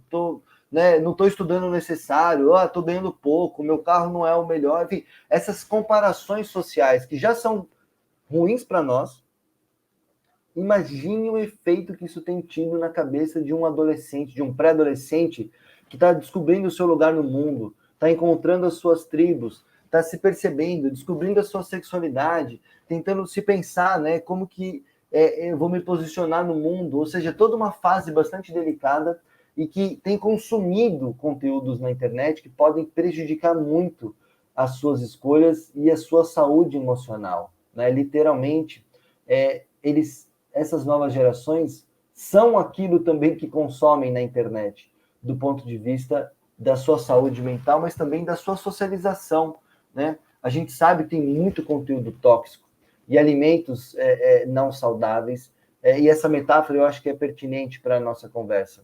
C: né, não tô estudando o necessário, tô ganhando pouco, meu carro não é o melhor, enfim, essas comparações sociais que já são ruins para nós. Imagine o efeito que isso tem tido na cabeça de um adolescente, de um pré-adolescente que está descobrindo o seu lugar no mundo, está encontrando as suas tribos, está se percebendo, descobrindo a sua sexualidade, tentando se pensar, né, como que eu vou me posicionar no mundo, ou seja, toda uma fase bastante delicada e que tem consumido conteúdos na internet que podem prejudicar muito as suas escolhas e a sua saúde emocional, né? Literalmente, essas novas gerações são aquilo também que consomem na internet, do ponto de vista da sua saúde mental, mas também da sua socialização, né? A gente sabe que tem muito conteúdo tóxico e alimentos não saudáveis, e essa metáfora eu acho que é pertinente para a nossa conversa.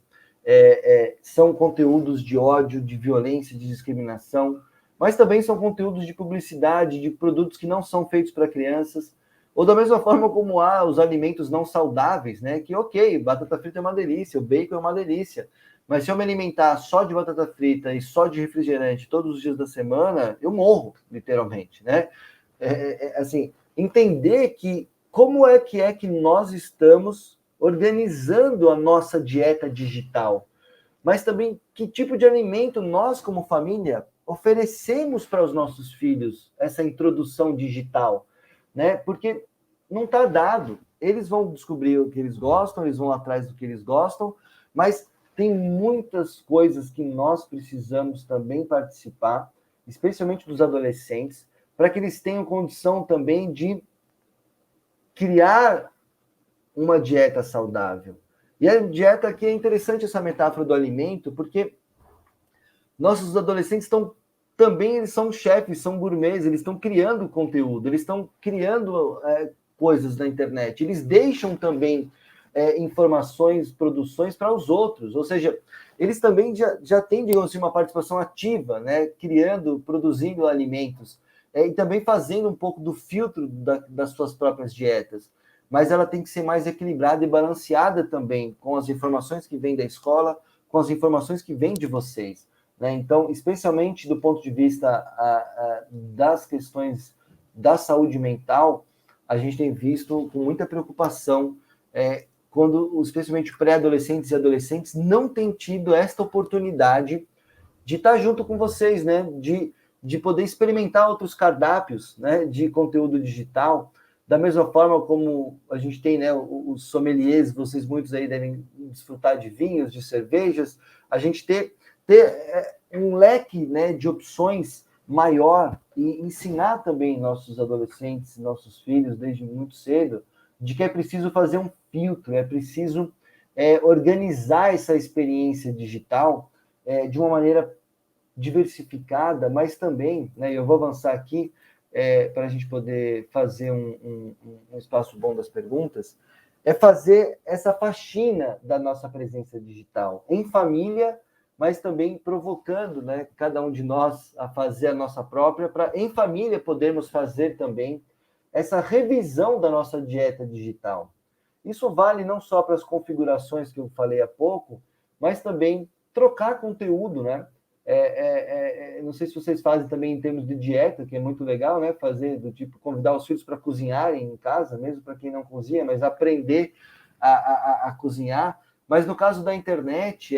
C: São conteúdos de ódio, de violência, de discriminação, mas também são conteúdos de publicidade, de produtos que não são feitos para crianças, ou da mesma forma como há os alimentos não saudáveis, né? Que, ok, batata frita é uma delícia, o bacon é uma delícia, mas se eu me alimentar só de batata frita e só de refrigerante todos os dias da semana, eu morro, literalmente, né? Assim, entender que como é que nós estamos organizando a nossa dieta digital, mas também que tipo de alimento nós, como família, oferecemos para os nossos filhos essa introdução digital, né? Porque não está dado. Eles vão descobrir o que eles gostam, eles vão atrás do que eles gostam, mas tem muitas coisas que nós precisamos também participar, especialmente dos adolescentes, para que eles tenham condição também de criar uma dieta saudável. E a dieta aqui é interessante essa metáfora do alimento, porque nossos adolescentes eles são chefes, são gourmets, eles estão criando conteúdo, eles estão criando coisas na internet, eles deixam também informações, produções para os outros, ou seja, eles também já têm, digamos assim, uma participação ativa, né, criando, produzindo alimentos, e também fazendo um pouco do filtro das suas próprias dietas, mas ela tem que ser mais equilibrada e balanceada também com as informações que vêm da escola, com as informações que vêm de vocês. Né? Então, especialmente do ponto de vista das questões da saúde mental, a gente tem visto com muita preocupação quando, especialmente pré-adolescentes e adolescentes, não têm tido esta oportunidade de estar junto com vocês, né? De poder experimentar outros cardápios, né? De conteúdo digital, da mesma forma como a gente tem, né, os sommeliers, vocês muitos aí devem desfrutar de vinhos, de cervejas, a gente ter um leque, né, de opções maior e ensinar também nossos adolescentes, nossos filhos, desde muito cedo, de que é preciso fazer um filtro, é preciso organizar essa experiência digital de uma maneira diversificada, mas também, né, eu vou avançar aqui para a gente poder fazer um espaço bom das perguntas, é fazer essa faxina da nossa presença digital, em família, mas também provocando, né, cada um de nós a fazer a nossa própria, para em família podermos fazer também essa revisão da nossa dieta digital. Isso vale não só para as configurações que eu falei há pouco, mas também trocar conteúdo, né? Não sei se vocês fazem também em termos de dieta, que é muito legal, né? Fazer do tipo, convidar os filhos para cozinharem em casa, mesmo para quem não cozinha, mas aprender a cozinhar. Mas no caso da internet,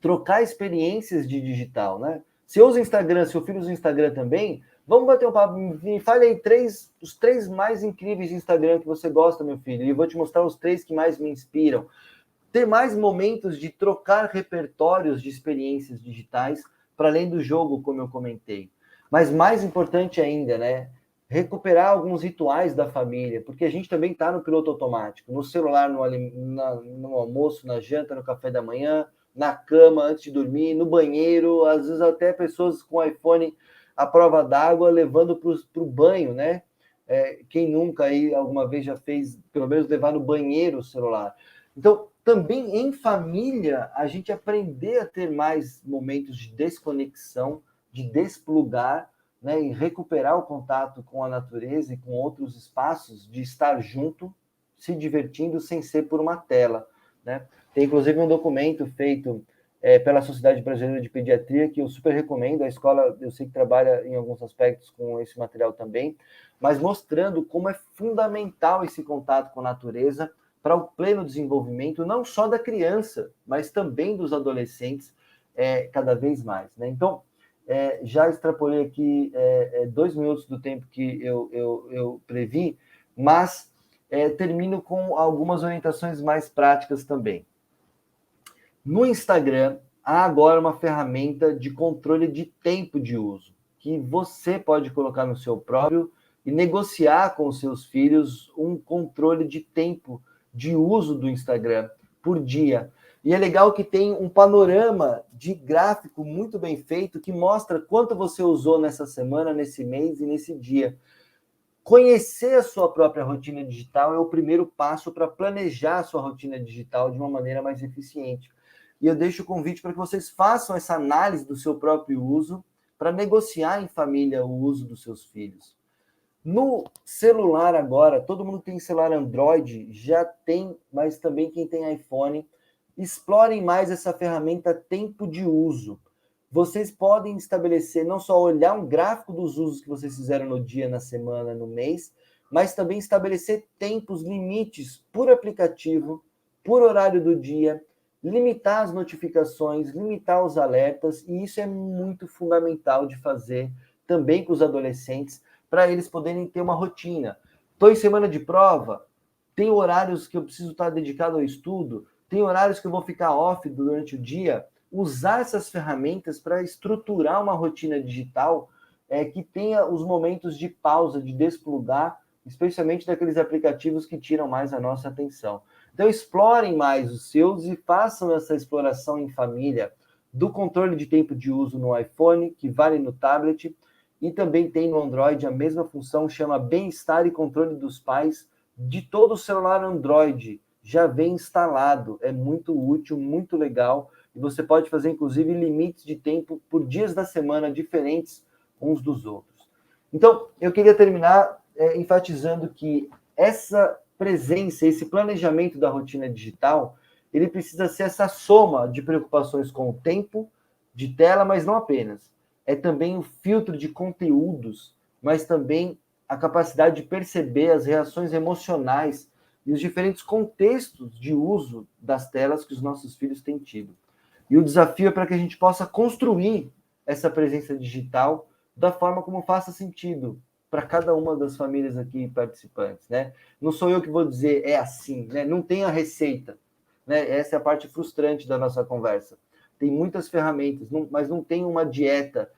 C: trocar experiências de digital, né? Se eu uso o Instagram, se o filho usa o Instagram também, vamos bater um papo, me fale aí os 3 mais incríveis de Instagram que você gosta, meu filho, e eu vou te mostrar os 3 que mais me inspiram. Ter mais momentos de trocar repertórios de experiências digitais para além do jogo, como eu comentei. Mas mais importante ainda, né? Recuperar alguns rituais da família, porque a gente também está no piloto automático, no celular, no almoço, na janta, no café da manhã, na cama, antes de dormir, no banheiro, às vezes até pessoas com iPhone à prova d'água, levando para o banho, né? Quem nunca aí alguma vez já fez, pelo menos, levar no banheiro o celular? Então, também em família, a gente aprender a ter mais momentos de desconexão, de desplugar, né, e recuperar o contato com a natureza e com outros espaços, de estar junto, se divertindo sem ser por uma tela, né? Tem, inclusive, um documento feito pela Sociedade Brasileira de Pediatria, que eu super recomendo. A escola, eu sei que trabalha em alguns aspectos com esse material também, mas mostrando como é fundamental esse contato com a natureza para o pleno desenvolvimento, não só da criança, mas também dos adolescentes, cada vez mais, né? Então, já extrapolei aqui 2 minutos do tempo que eu previ, mas termino com algumas orientações mais práticas também. No Instagram, há agora uma ferramenta de controle de tempo de uso, que você pode colocar no seu próprio e negociar com os seus filhos um controle de tempo de uso do Instagram por dia. E é legal que tem um panorama de gráfico muito bem feito que mostra quanto você usou nessa semana, nesse mês e nesse dia. Conhecer a sua própria rotina digital é o primeiro passo para planejar a sua rotina digital de uma maneira mais eficiente. E eu deixo o convite para que vocês façam essa análise do seu próprio uso para negociar em família o uso dos seus filhos. No celular agora, todo mundo tem celular Android, já tem, mas também quem tem iPhone, explorem mais essa ferramenta tempo de uso. Vocês podem estabelecer, não só olhar um gráfico dos usos que vocês fizeram no dia, na semana, no mês, mas também estabelecer tempos, limites por aplicativo, por horário do dia, limitar as notificações, limitar os alertas, e isso é muito fundamental de fazer também com os adolescentes, para eles poderem ter uma rotina. Estou em semana de prova, tem horários que eu preciso estar dedicado ao estudo, tem horários que eu vou ficar off durante o dia. Usar essas ferramentas para estruturar uma rotina digital que tenha os momentos de pausa, de desplugar, especialmente daqueles aplicativos que tiram mais a nossa atenção. Então, explorem mais os seus e façam essa exploração em família do controle de tempo de uso no iPhone, que vale no tablet, e também tem no Android a mesma função, chama Bem-Estar e Controle dos Pais, de todo o celular Android. Já vem instalado, é muito útil, muito legal, e você pode fazer, inclusive, limites de tempo por dias da semana diferentes uns dos outros. Então, eu queria terminar enfatizando que essa presença, esse planejamento da rotina digital, ele precisa ser essa soma de preocupações com o tempo de tela, mas não apenas. É também o filtro de conteúdos, mas também a capacidade de perceber as reações emocionais e os diferentes contextos de uso das telas que os nossos filhos têm tido. E o desafio é para que a gente possa construir essa presença digital da forma como faça sentido para cada uma das famílias aqui participantes, né? Não sou eu que vou dizer é assim, né? Não tem a receita, né? Essa é a parte frustrante da nossa conversa. Tem muitas ferramentas, mas não tem uma dieta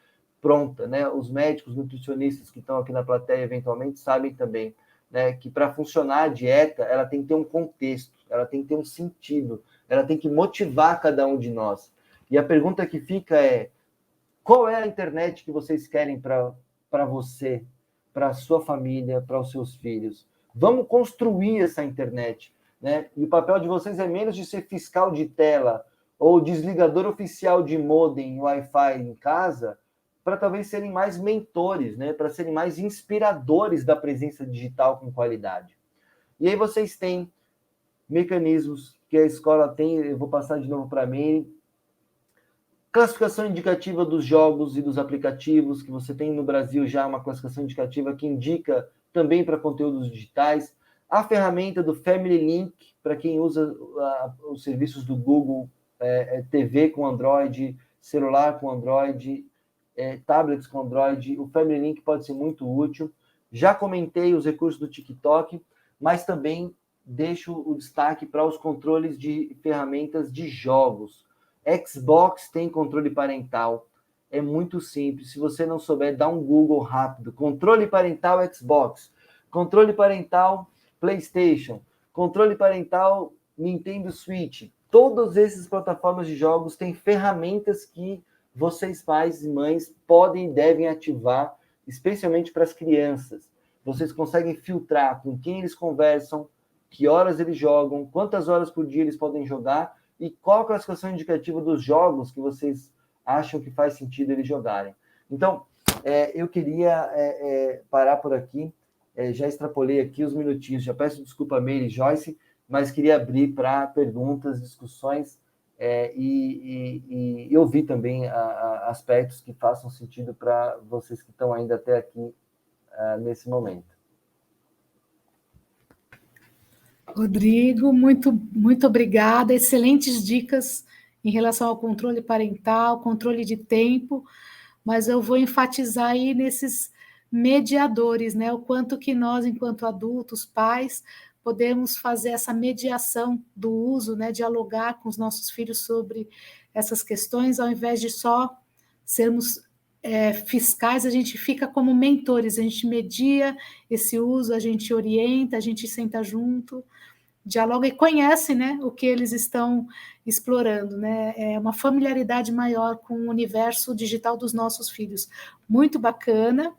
C: pronta, né? Os médicos, nutricionistas que estão aqui na plateia eventualmente sabem também, né, que para funcionar a dieta, ela tem que ter um contexto, ela tem que ter um sentido, ela tem que motivar cada um de nós. E a pergunta que fica é: qual é a internet que vocês querem para você, para a sua família, para os seus filhos? Vamos construir essa internet, né? E o papel de vocês é menos de ser fiscal de tela ou desligador oficial de modem Wi-Fi em casa, para talvez serem mais mentores, né? Para serem mais inspiradores da presença digital com qualidade. E aí vocês têm mecanismos que a escola tem, eu vou passar de novo para a Meire, classificação indicativa dos jogos e dos aplicativos, que você tem no Brasil já uma classificação indicativa que indica também para conteúdos digitais, a ferramenta do Family Link, para quem usa os serviços do Google, TV com Android, celular com Android, tablets com Android, o Family Link pode ser muito útil. Já comentei os recursos do TikTok, mas também deixo o destaque para os controles de ferramentas de jogos. Xbox tem controle parental, é muito simples. Se você não souber, dá um Google rápido. Controle parental Xbox, controle parental PlayStation, controle parental Nintendo Switch. Todas essas plataformas de jogos têm ferramentas que vocês, pais e mães, podem e devem ativar, especialmente para as crianças. Vocês conseguem filtrar com quem eles conversam, que horas eles jogam, quantas horas por dia eles podem jogar e qual a classificação indicativa dos jogos que vocês acham que faz sentido eles jogarem. Então, eu queria parar por aqui. Já extrapolei aqui os minutinhos. Já peço desculpa a Meire e Joyce, mas queria abrir para perguntas, discussões, e ouvir também aspectos que façam sentido para vocês que estão ainda até aqui nesse momento.
A: Rodrigo, muito, muito obrigada. Excelentes dicas em relação ao controle parental, controle de tempo, mas eu vou enfatizar aí nesses mediadores, né? O quanto que nós, enquanto adultos, pais, podemos fazer essa mediação do uso, né? Dialogar com os nossos filhos sobre essas questões, ao invés de só sermos fiscais, a gente fica como mentores, a gente media esse uso, a gente orienta, a gente senta junto, dialoga e conhece, né, o que eles estão explorando, né? É uma familiaridade maior com o universo digital dos nossos filhos. Muito bacana.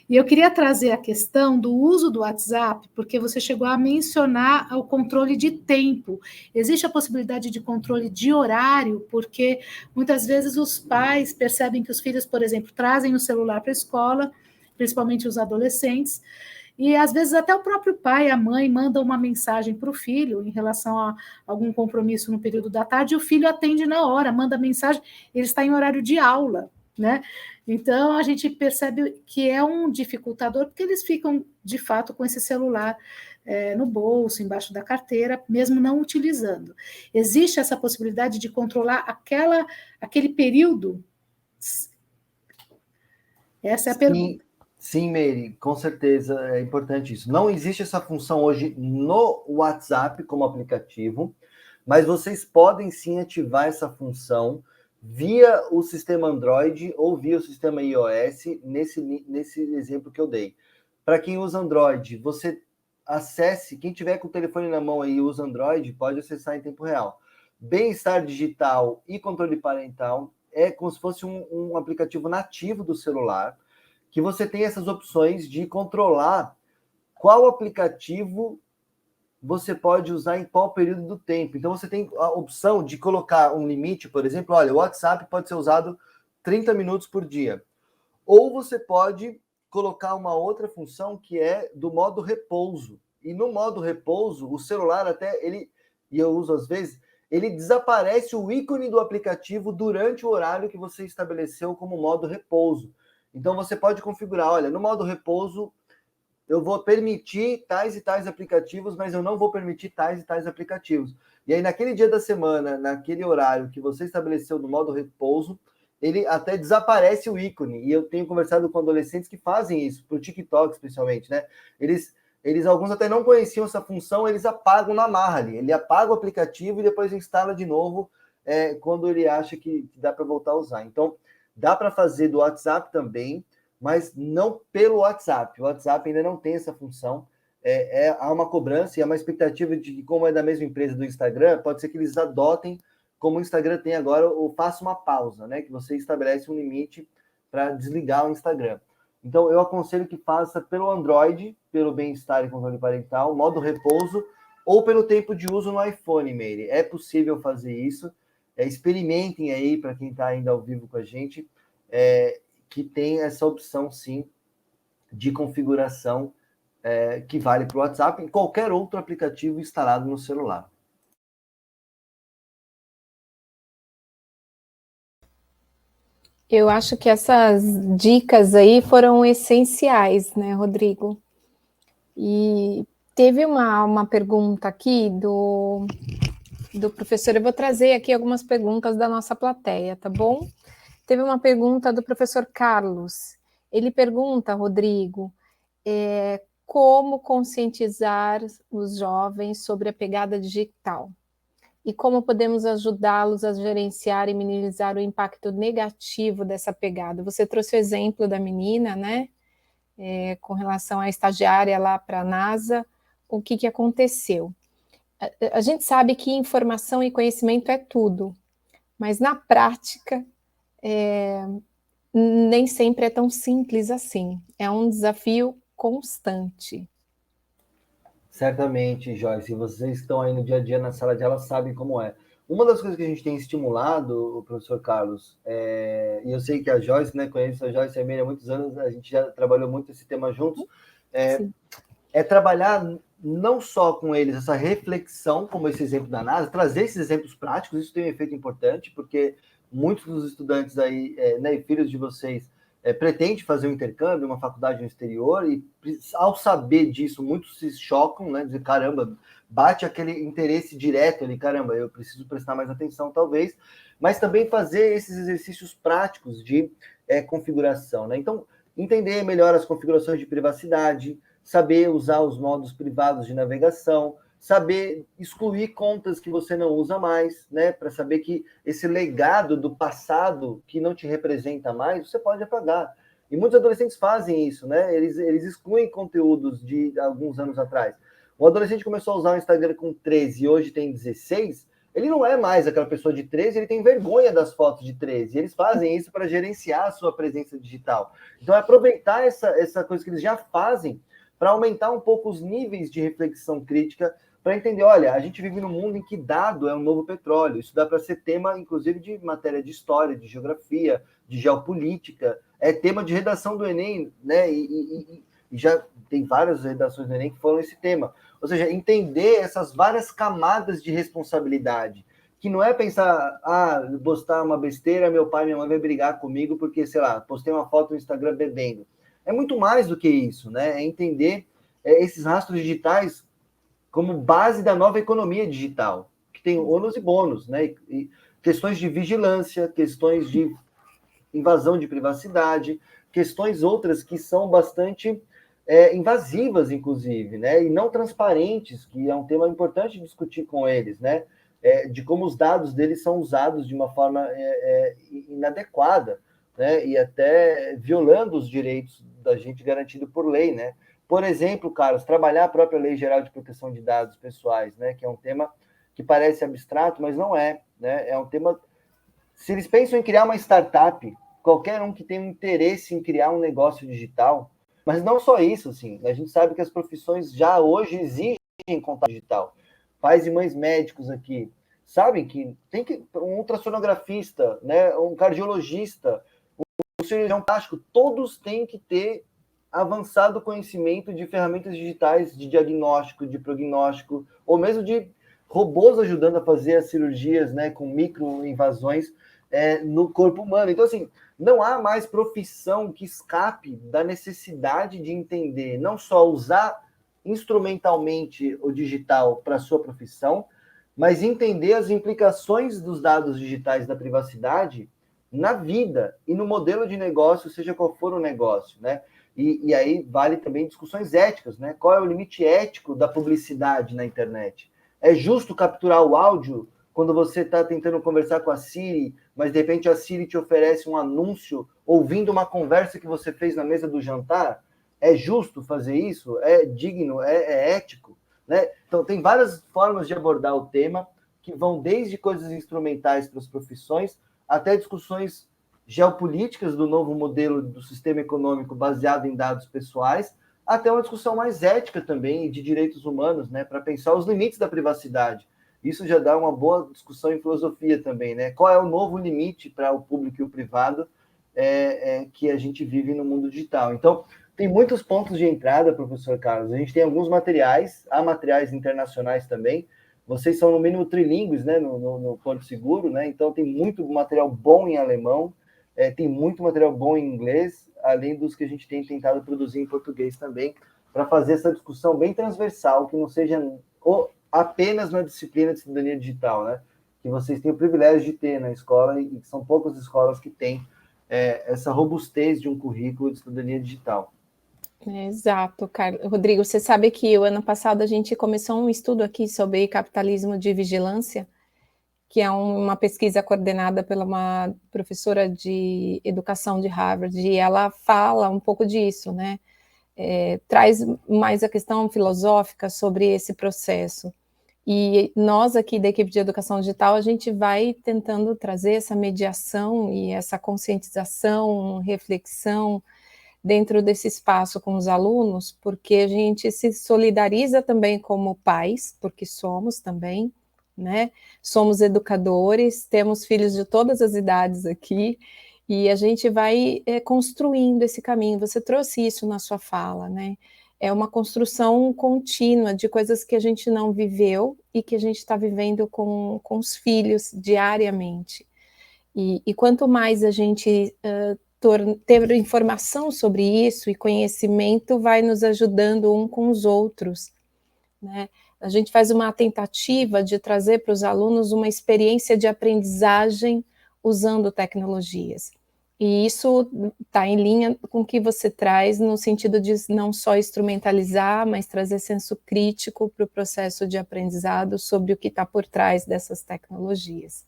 A: E eu queria trazer a questão do uso do WhatsApp, porque você chegou a mencionar o controle de tempo. Existe a possibilidade de controle de horário, porque muitas vezes os pais percebem que os filhos, por exemplo, trazem o celular para a escola, principalmente os adolescentes, e às vezes até o próprio pai e a mãe mandam uma mensagem para o filho em relação a algum compromisso no período da tarde, e o filho atende na hora, manda mensagem, ele está em horário de aula, né? Então, a gente percebe que é um dificultador, porque eles ficam, de fato, com esse celular no bolso, embaixo da carteira, mesmo não utilizando. Existe essa possibilidade de controlar aquele período? Essa é a pergunta.
C: Sim, Meire, com certeza é importante isso. Não existe essa função hoje no WhatsApp como aplicativo, mas vocês podem sim ativar essa função via o sistema Android ou via o sistema iOS, nesse exemplo que eu dei. Para quem usa Android, você acesse, quem tiver com o telefone na mão aí e usa Android, pode acessar em tempo real. Bem-estar digital e controle parental é como se fosse um aplicativo nativo do celular, que você tem essas opções de controlar qual aplicativo você pode usar em qual período do tempo. Então, você tem a opção de colocar um limite, por exemplo, olha, o WhatsApp pode ser usado 30 minutos por dia. Ou você pode colocar uma outra função que é do modo repouso. E no modo repouso, o celular até, e eu uso às vezes, ele desaparece o ícone do aplicativo durante o horário que você estabeleceu como modo repouso. Então, você pode configurar, olha, no modo repouso, eu vou permitir tais e tais aplicativos, mas eu não vou permitir tais e tais aplicativos. E aí, naquele dia da semana, naquele horário que você estabeleceu no modo repouso, ele até desaparece o ícone. E eu tenho conversado com adolescentes que fazem isso, para o TikTok especialmente, né? Alguns até não conheciam essa função, eles apagam na marra ali. Ele apaga o aplicativo e depois instala de novo quando ele acha que dá para voltar a usar. Então, dá para fazer do WhatsApp também, mas não pelo WhatsApp. O WhatsApp ainda não tem essa função. Há uma cobrança e há uma expectativa de que, como é da mesma empresa do Instagram, pode ser que eles adotem, como o Instagram tem agora, ou faça uma pausa, né? Que você estabelece um limite para desligar o Instagram. Então, eu aconselho que faça pelo Android, pelo bem-estar e controle parental, modo repouso, ou pelo tempo de uso no iPhone, Meire. É possível fazer isso. Experimentem aí, para quem está ainda ao vivo com a gente, que tem essa opção, sim, de configuração que vale para o WhatsApp e qualquer outro aplicativo instalado no celular.
B: Eu acho que essas dicas aí foram essenciais, né, Rodrigo? E teve uma pergunta aqui do professor, eu vou trazer aqui algumas perguntas da nossa plateia, tá bom? Teve uma pergunta do professor Carlos. Ele pergunta, Rodrigo, como conscientizar os jovens sobre a pegada digital? E como podemos ajudá-los a gerenciar e minimizar o impacto negativo dessa pegada? Você trouxe o exemplo da menina, né? Com relação à estagiária lá para a NASA, o que aconteceu? A gente sabe que informação e conhecimento é tudo, mas na prática, nem sempre é tão simples assim. É um desafio constante.
C: Certamente, Joyce, vocês estão aí no dia a dia na sala de aula, sabem como é. Uma das coisas que a gente tem estimulado, o professor Carlos, e eu sei que a Joyce, né, conheço a Joyce e a Emília há muitos anos, a gente já trabalhou muito esse tema juntos, trabalhar não só com eles essa reflexão, como esse exemplo da NASA, trazer esses exemplos práticos, isso tem um efeito importante, porque muitos dos estudantes aí, né, filhos de vocês, pretende fazer um intercâmbio, uma faculdade no exterior, e ao saber disso, muitos se chocam, né? Dizer, caramba, bate aquele interesse direto ali, caramba, eu preciso prestar mais atenção, talvez, mas também fazer esses exercícios práticos de configuração, né? Então, entender melhor as configurações de privacidade, saber usar os modos privados de navegação, saber excluir contas que você não usa mais, né? Para saber que esse legado do passado que não te representa mais, você pode apagar. E muitos adolescentes fazem isso, né? Eles excluem conteúdos de alguns anos atrás. Um adolescente começou a usar o Instagram com 13 e hoje tem 16, ele não é mais aquela pessoa de 13, ele tem vergonha das fotos de 13. Eles fazem isso para gerenciar a sua presença digital. Então, é aproveitar essa coisa que eles já fazem para aumentar um pouco os níveis de reflexão crítica, para entender, olha, a gente vive num mundo em que dado é um novo petróleo. Isso dá para ser tema, inclusive, de matéria de história, de geografia, de geopolítica. É tema de redação do Enem, né? E já tem várias redações do Enem que foram esse tema. Ou seja, entender essas várias camadas de responsabilidade, que não é pensar, postar uma besteira, meu pai e minha mãe vai brigar comigo porque, sei lá, postei uma foto no Instagram bebendo. É muito mais do que isso, né? É entender esses rastros digitais como base da nova economia digital, que tem ônus e bônus, né? E questões de vigilância, questões de invasão de privacidade, questões outras que são bastante invasivas, inclusive, né? E não transparentes, que é um tema importante discutir com eles, né? De como os dados deles são usados de uma forma inadequada, né? E até violando os direitos da gente garantido por lei, né? Por exemplo, Carlos, trabalhar a própria Lei Geral de Proteção de Dados Pessoais, né? Que é um tema que parece abstrato, mas não é, né? É um tema... Se eles pensam em criar uma startup, qualquer um que tenha um interesse em criar um negócio digital, mas não só isso, assim, a gente sabe que as profissões já hoje exigem contato digital. Pais e mães médicos aqui sabem que tem que um ultrassonografista, né, um cardiologista, um cirurgião plástico, todos têm que ter avançado conhecimento de ferramentas digitais de diagnóstico, de prognóstico, ou mesmo de robôs ajudando a fazer as cirurgias, né, com microinvasões no corpo humano. Então, assim, não há mais profissão que escape da necessidade de entender, não só usar instrumentalmente o digital para a sua profissão, mas entender as implicações dos dados digitais da privacidade na vida e no modelo de negócio, seja qual for o negócio, né? E aí vale também discussões éticas, né? Qual é o limite ético da publicidade na internet? É justo capturar o áudio quando você está tentando conversar com a Siri, mas de repente a Siri te oferece um anúncio ouvindo uma conversa que você fez na mesa do jantar? É justo fazer isso? É digno? É ético? Né? Então, tem várias formas de abordar o tema que vão desde coisas instrumentais para as profissões até discussões geopolíticas do novo modelo do sistema econômico baseado em dados pessoais, até uma discussão mais ética também de direitos humanos, né, para pensar os limites da privacidade. Isso já dá uma boa discussão em filosofia também, né? Qual é o novo limite para o público e o privado que a gente vive no mundo digital? Então, tem muitos pontos de entrada, professor Carlos. A gente tem alguns materiais, há materiais internacionais também. Vocês são, no mínimo, trilíngues, né, no Porto Seguro, né? Então, tem muito material bom em alemão, tem muito material bom em inglês, além dos que a gente tem tentado produzir em português também, para fazer essa discussão bem transversal, que não seja apenas na disciplina de cidadania digital, né? Que vocês têm o privilégio de ter na escola, e são poucas escolas que têm essa robustez de um currículo de cidadania digital.
B: Exato, Rodrigo. Você sabe que o ano passado a gente começou um estudo aqui sobre capitalismo de vigilância, que é uma pesquisa coordenada pela uma professora de educação de Harvard, e ela fala um pouco disso, né? Traz mais a questão filosófica sobre esse processo. E nós aqui da equipe de educação digital, a gente vai tentando trazer essa mediação e essa conscientização, reflexão dentro desse espaço com os alunos, porque a gente se solidariza também como pais, porque somos também, né? Somos educadores, temos filhos de todas as idades aqui, e a gente vai construindo esse caminho. Você trouxe isso na sua fala, né? É uma construção contínua de coisas que a gente não viveu e que a gente está vivendo com os filhos diariamente. E quanto mais a gente ter informação sobre isso e conhecimento, vai nos ajudando um com os outros, né? A gente faz uma tentativa de trazer para os alunos uma experiência de aprendizagem usando tecnologias. E isso está em linha com o que você traz, no sentido de não só instrumentalizar, mas trazer senso crítico para o processo de aprendizado sobre o que está por trás dessas tecnologias.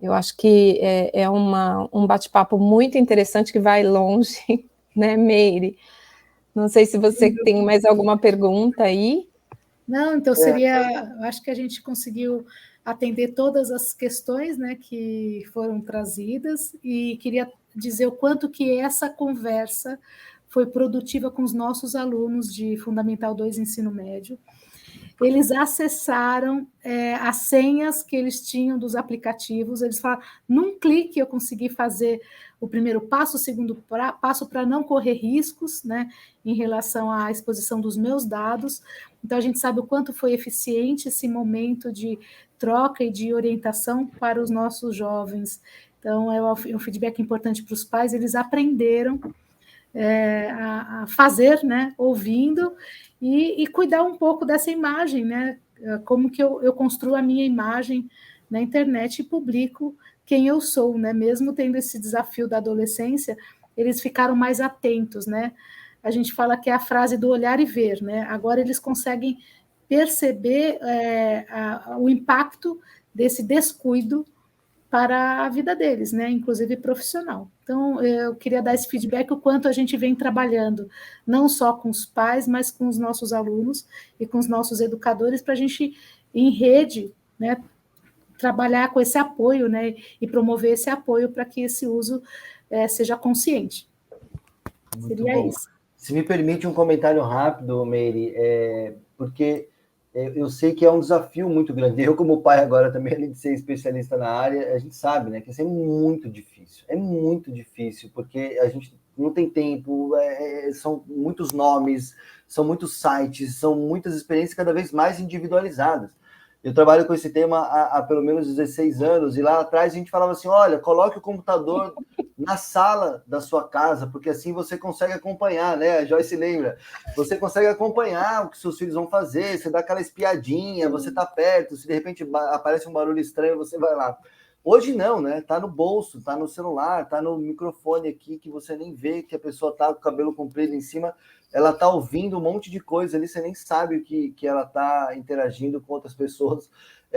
B: Eu acho que é um bate-papo muito interessante que vai longe, né, Meire? Não sei se você tem mais alguma pergunta aí.
A: Não, então eu acho que a gente conseguiu atender todas as questões, né, que foram trazidas, e queria dizer o quanto que essa conversa foi produtiva com os nossos alunos de Fundamental 2 Ensino Médio. Eles acessaram as senhas que eles tinham dos aplicativos, eles falaram, num clique eu consegui fazer o primeiro passo, o segundo passo para não correr riscos, né, em relação à exposição dos meus dados. Então, a gente sabe o quanto foi eficiente esse momento de troca e de orientação para os nossos jovens. Então, é um feedback importante para os pais, eles aprenderam a fazer, né, ouvindo, e cuidar um pouco dessa imagem, né, como que eu construo a minha imagem na internet e publico quem eu sou, né, mesmo tendo esse desafio da adolescência, eles ficaram mais atentos, né, a gente fala que é a frase do olhar e ver, né, agora eles conseguem perceber o impacto desse descuido para a vida deles, né, inclusive profissional. Então, eu queria dar esse feedback, o quanto a gente vem trabalhando, não só com os pais, mas com os nossos alunos e com os nossos educadores, para a gente, em rede, né, trabalhar com esse apoio, né, e promover esse apoio para que esse uso seja consciente.
C: Muito
A: Seria
C: bom.
A: isso.
C: Se me permite um comentário rápido, Meire, porque eu sei que é um desafio muito grande. Eu, como pai agora também, além de ser especialista na área, a gente sabe, né, que isso é muito difícil, porque a gente não tem tempo, são muitos nomes, são muitos sites, são muitas experiências cada vez mais individualizadas. Eu trabalho com esse tema há pelo menos 16 anos, e lá atrás a gente falava assim, olha, coloque o computador na sala da sua casa, porque assim você consegue acompanhar, né? A Joyce lembra. Você consegue acompanhar o que seus filhos vão fazer, você dá aquela espiadinha, você está perto, se de repente aparece um barulho estranho, você vai lá. Hoje não, né? Tá no bolso, tá no celular, tá no microfone aqui, que você nem vê que a pessoa tá com o cabelo comprido em cima, ela tá ouvindo um monte de coisa ali, você nem sabe o que ela tá interagindo com outras pessoas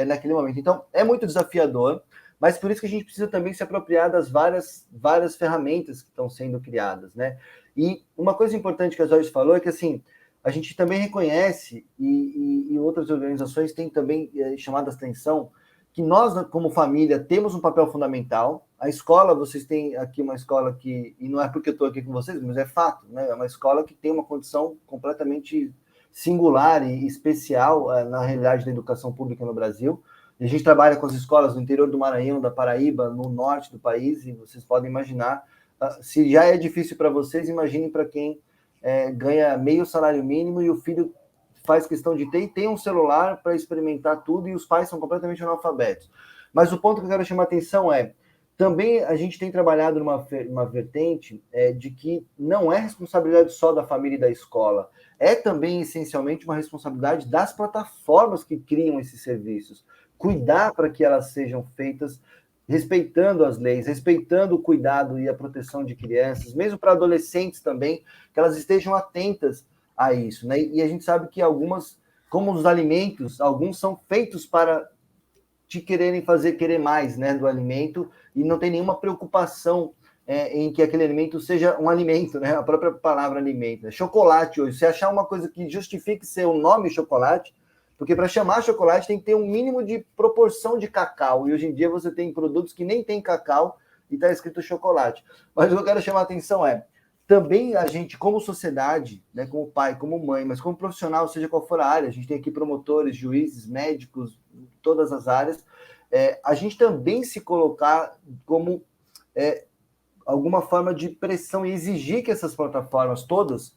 C: naquele momento. Então, é muito desafiador, mas por isso que a gente precisa também se apropriar das várias ferramentas que estão sendo criadas, né? E uma coisa importante que a Joyce falou é que, assim, a gente também reconhece, e outras organizações têm também chamado a atenção, que nós, como família, temos um papel fundamental. A escola, vocês têm aqui uma escola que, e não é porque eu estou aqui com vocês, mas é fato, né? É uma escola que tem uma condição completamente singular e especial na realidade da educação pública no Brasil. A gente trabalha com as escolas no interior do Maranhão, da Paraíba, no norte do país, e vocês podem imaginar, se já é difícil para vocês, imaginem para quem ganha meio salário mínimo e o filho faz questão de ter e tem um celular para experimentar tudo, e os pais são completamente analfabetos. Mas o ponto que eu quero chamar a atenção também a gente tem trabalhado numa vertente de que não é responsabilidade só da família e da escola, é também essencialmente uma responsabilidade das plataformas que criam esses serviços, cuidar para que elas sejam feitas respeitando as leis, respeitando o cuidado e a proteção de crianças, mesmo para adolescentes também, que elas estejam atentas a isso, né? E a gente sabe que algumas, como os alimentos, alguns são feitos para te querer mais, né, do alimento, e não tem nenhuma preocupação em que aquele alimento seja um alimento, né? A própria palavra alimento. Chocolate hoje, se achar uma coisa que justifique ser o nome chocolate, porque para chamar chocolate tem que ter um mínimo de proporção de cacau, e hoje em dia você tem produtos que nem tem cacau e está escrito chocolate. Mas o que eu quero chamar a atenção também a gente, como sociedade, né, como pai, como mãe, mas como profissional, seja qual for a área, a gente tem aqui promotores, juízes, médicos, todas as áreas, a gente também se colocar como alguma forma de pressão e exigir que essas plataformas todas,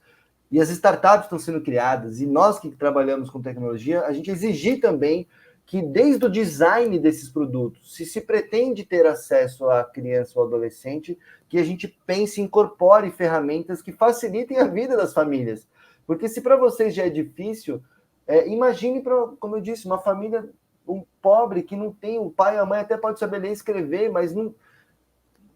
C: e as startups estão sendo criadas, e nós que trabalhamos com tecnologia, a gente exigir também que desde o design desses produtos, se pretende ter acesso à criança ou adolescente, que a gente pense e incorpore ferramentas que facilitem a vida das famílias. Porque se para vocês já é difícil, imagine para, como eu disse, uma família pobre que não tem, o pai e a mãe até pode saber ler e escrever, mas não,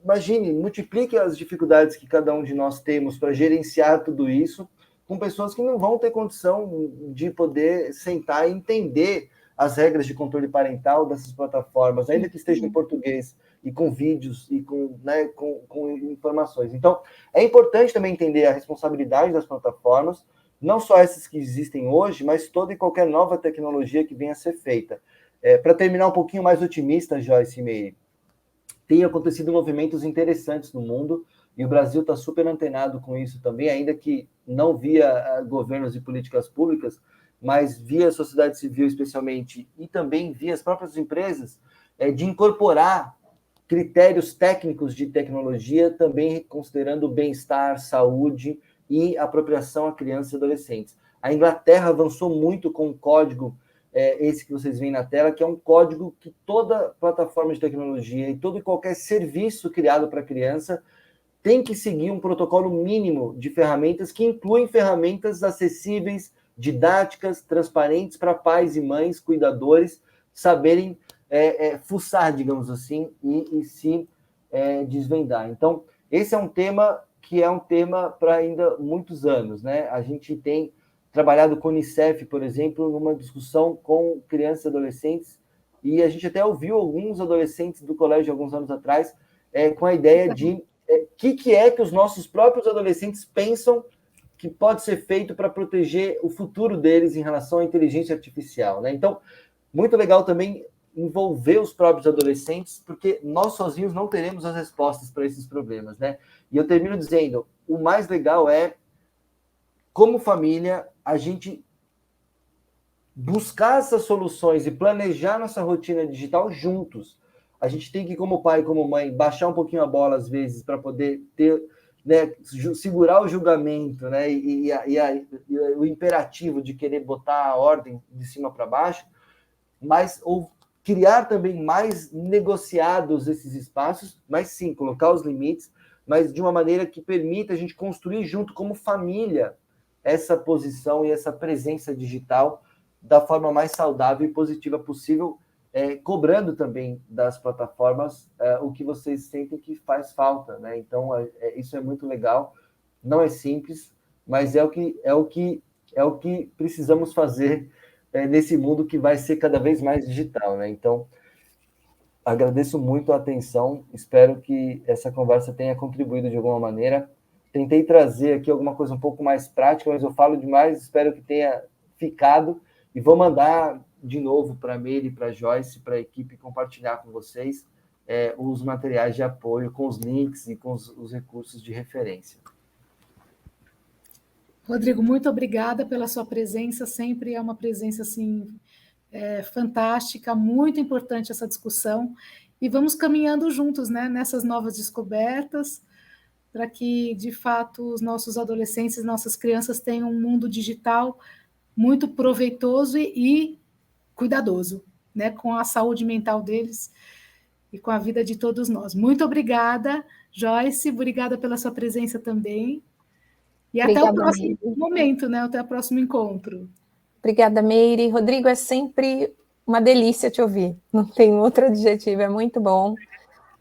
C: imagine, multiplique as dificuldades que cada um de nós temos para gerenciar tudo isso com pessoas que não vão ter condição de poder sentar e entender as regras de controle parental dessas plataformas, ainda que esteja em português, e com vídeos, e com, né, com informações. Então, é importante também entender a responsabilidade das plataformas, não só essas que existem hoje, mas toda e qualquer nova tecnologia que venha a ser feita. Para terminar um pouquinho mais otimista, Joyce e Meire, tem acontecido movimentos interessantes no mundo, e o Brasil está super antenado com isso também, ainda que não via governos e políticas públicas, mas via a sociedade civil especialmente, e também via as próprias empresas, de incorporar critérios técnicos de tecnologia, também considerando bem-estar, saúde e apropriação a crianças e adolescentes. A Inglaterra avançou muito com o código, esse que vocês veem na tela, que é um código que toda plataforma de tecnologia e todo e qualquer serviço criado para criança tem que seguir um protocolo mínimo de ferramentas que incluem ferramentas acessíveis, didáticas, transparentes para pais e mães, cuidadores, saberem fuçar, digamos assim, e se desvendar. Então, esse é um tema que é um tema para ainda muitos anos, né? A gente tem trabalhado com o Unicef, por exemplo, numa discussão com crianças e adolescentes, e a gente até ouviu alguns adolescentes do colégio alguns anos atrás com a ideia de que é que os nossos próprios adolescentes pensam que pode ser feito para proteger o futuro deles em relação à inteligência artificial, né? Então, muito legal também envolver os próprios adolescentes, porque nós sozinhos não teremos as respostas para esses problemas, né? E eu termino dizendo, o mais legal é, como família, a gente buscar essas soluções e planejar nossa rotina digital juntos. A gente tem que, como pai e como mãe, baixar um pouquinho a bola às vezes para poder ter, né, segurar o julgamento, né, e o imperativo de querer botar a ordem de cima para baixo, mas ou criar também mais negociados esses espaços, mas sim, colocar os limites, mas de uma maneira que permita a gente construir junto como família essa posição e essa presença digital da forma mais saudável e positiva possível, cobrando também das plataformas o que vocês sentem que faz falta, né? Então, isso é muito legal, não é simples, mas é o que precisamos fazer nesse mundo que vai ser cada vez mais digital, né? Então, agradeço muito a atenção, espero que essa conversa tenha contribuído de alguma maneira. Tentei trazer aqui alguma coisa um pouco mais prática, mas eu falo demais, espero que tenha ficado, e vou mandar de novo para a Meire, para a Joyce, para a equipe compartilhar com vocês os materiais de apoio, com os links e com os recursos de referência.
A: Rodrigo, muito obrigada pela sua presença, sempre é uma presença assim, fantástica, muito importante essa discussão, e vamos caminhando juntos, né, nessas novas descobertas, para que, de fato, os nossos adolescentes, nossas crianças tenham um mundo digital muito proveitoso e cuidadoso, né, com a saúde mental deles e com a vida de todos nós. Muito obrigada, Joyce, obrigada pela sua presença também. E obrigada, até o próximo momento, né? Até o próximo encontro.
B: Obrigada, Meire. Rodrigo, é sempre uma delícia te ouvir. Não tem outro adjetivo, é muito bom.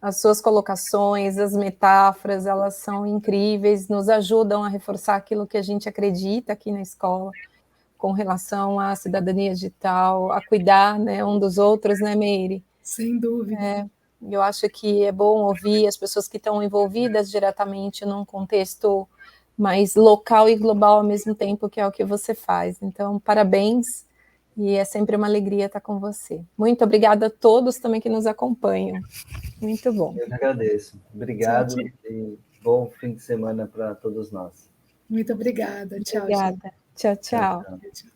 B: As suas colocações, as metáforas, elas são incríveis, nos ajudam a reforçar aquilo que a gente acredita aqui na escola, com relação à cidadania digital, a cuidar, né, um dos outros, né, Meire?
A: Sem dúvida.
B: Eu acho que é bom ouvir as pessoas que estão envolvidas diretamente num contexto mais local e global ao mesmo tempo, que é o que você faz. Então, parabéns, e é sempre uma alegria estar com você. Muito obrigada a todos também que nos acompanham. Muito bom.
C: Eu que agradeço. Obrigado e bom fim de semana para todos nós.
A: Muito obrigada. Tchau.
B: Obrigada. Tchau, tchau.
C: Tchau.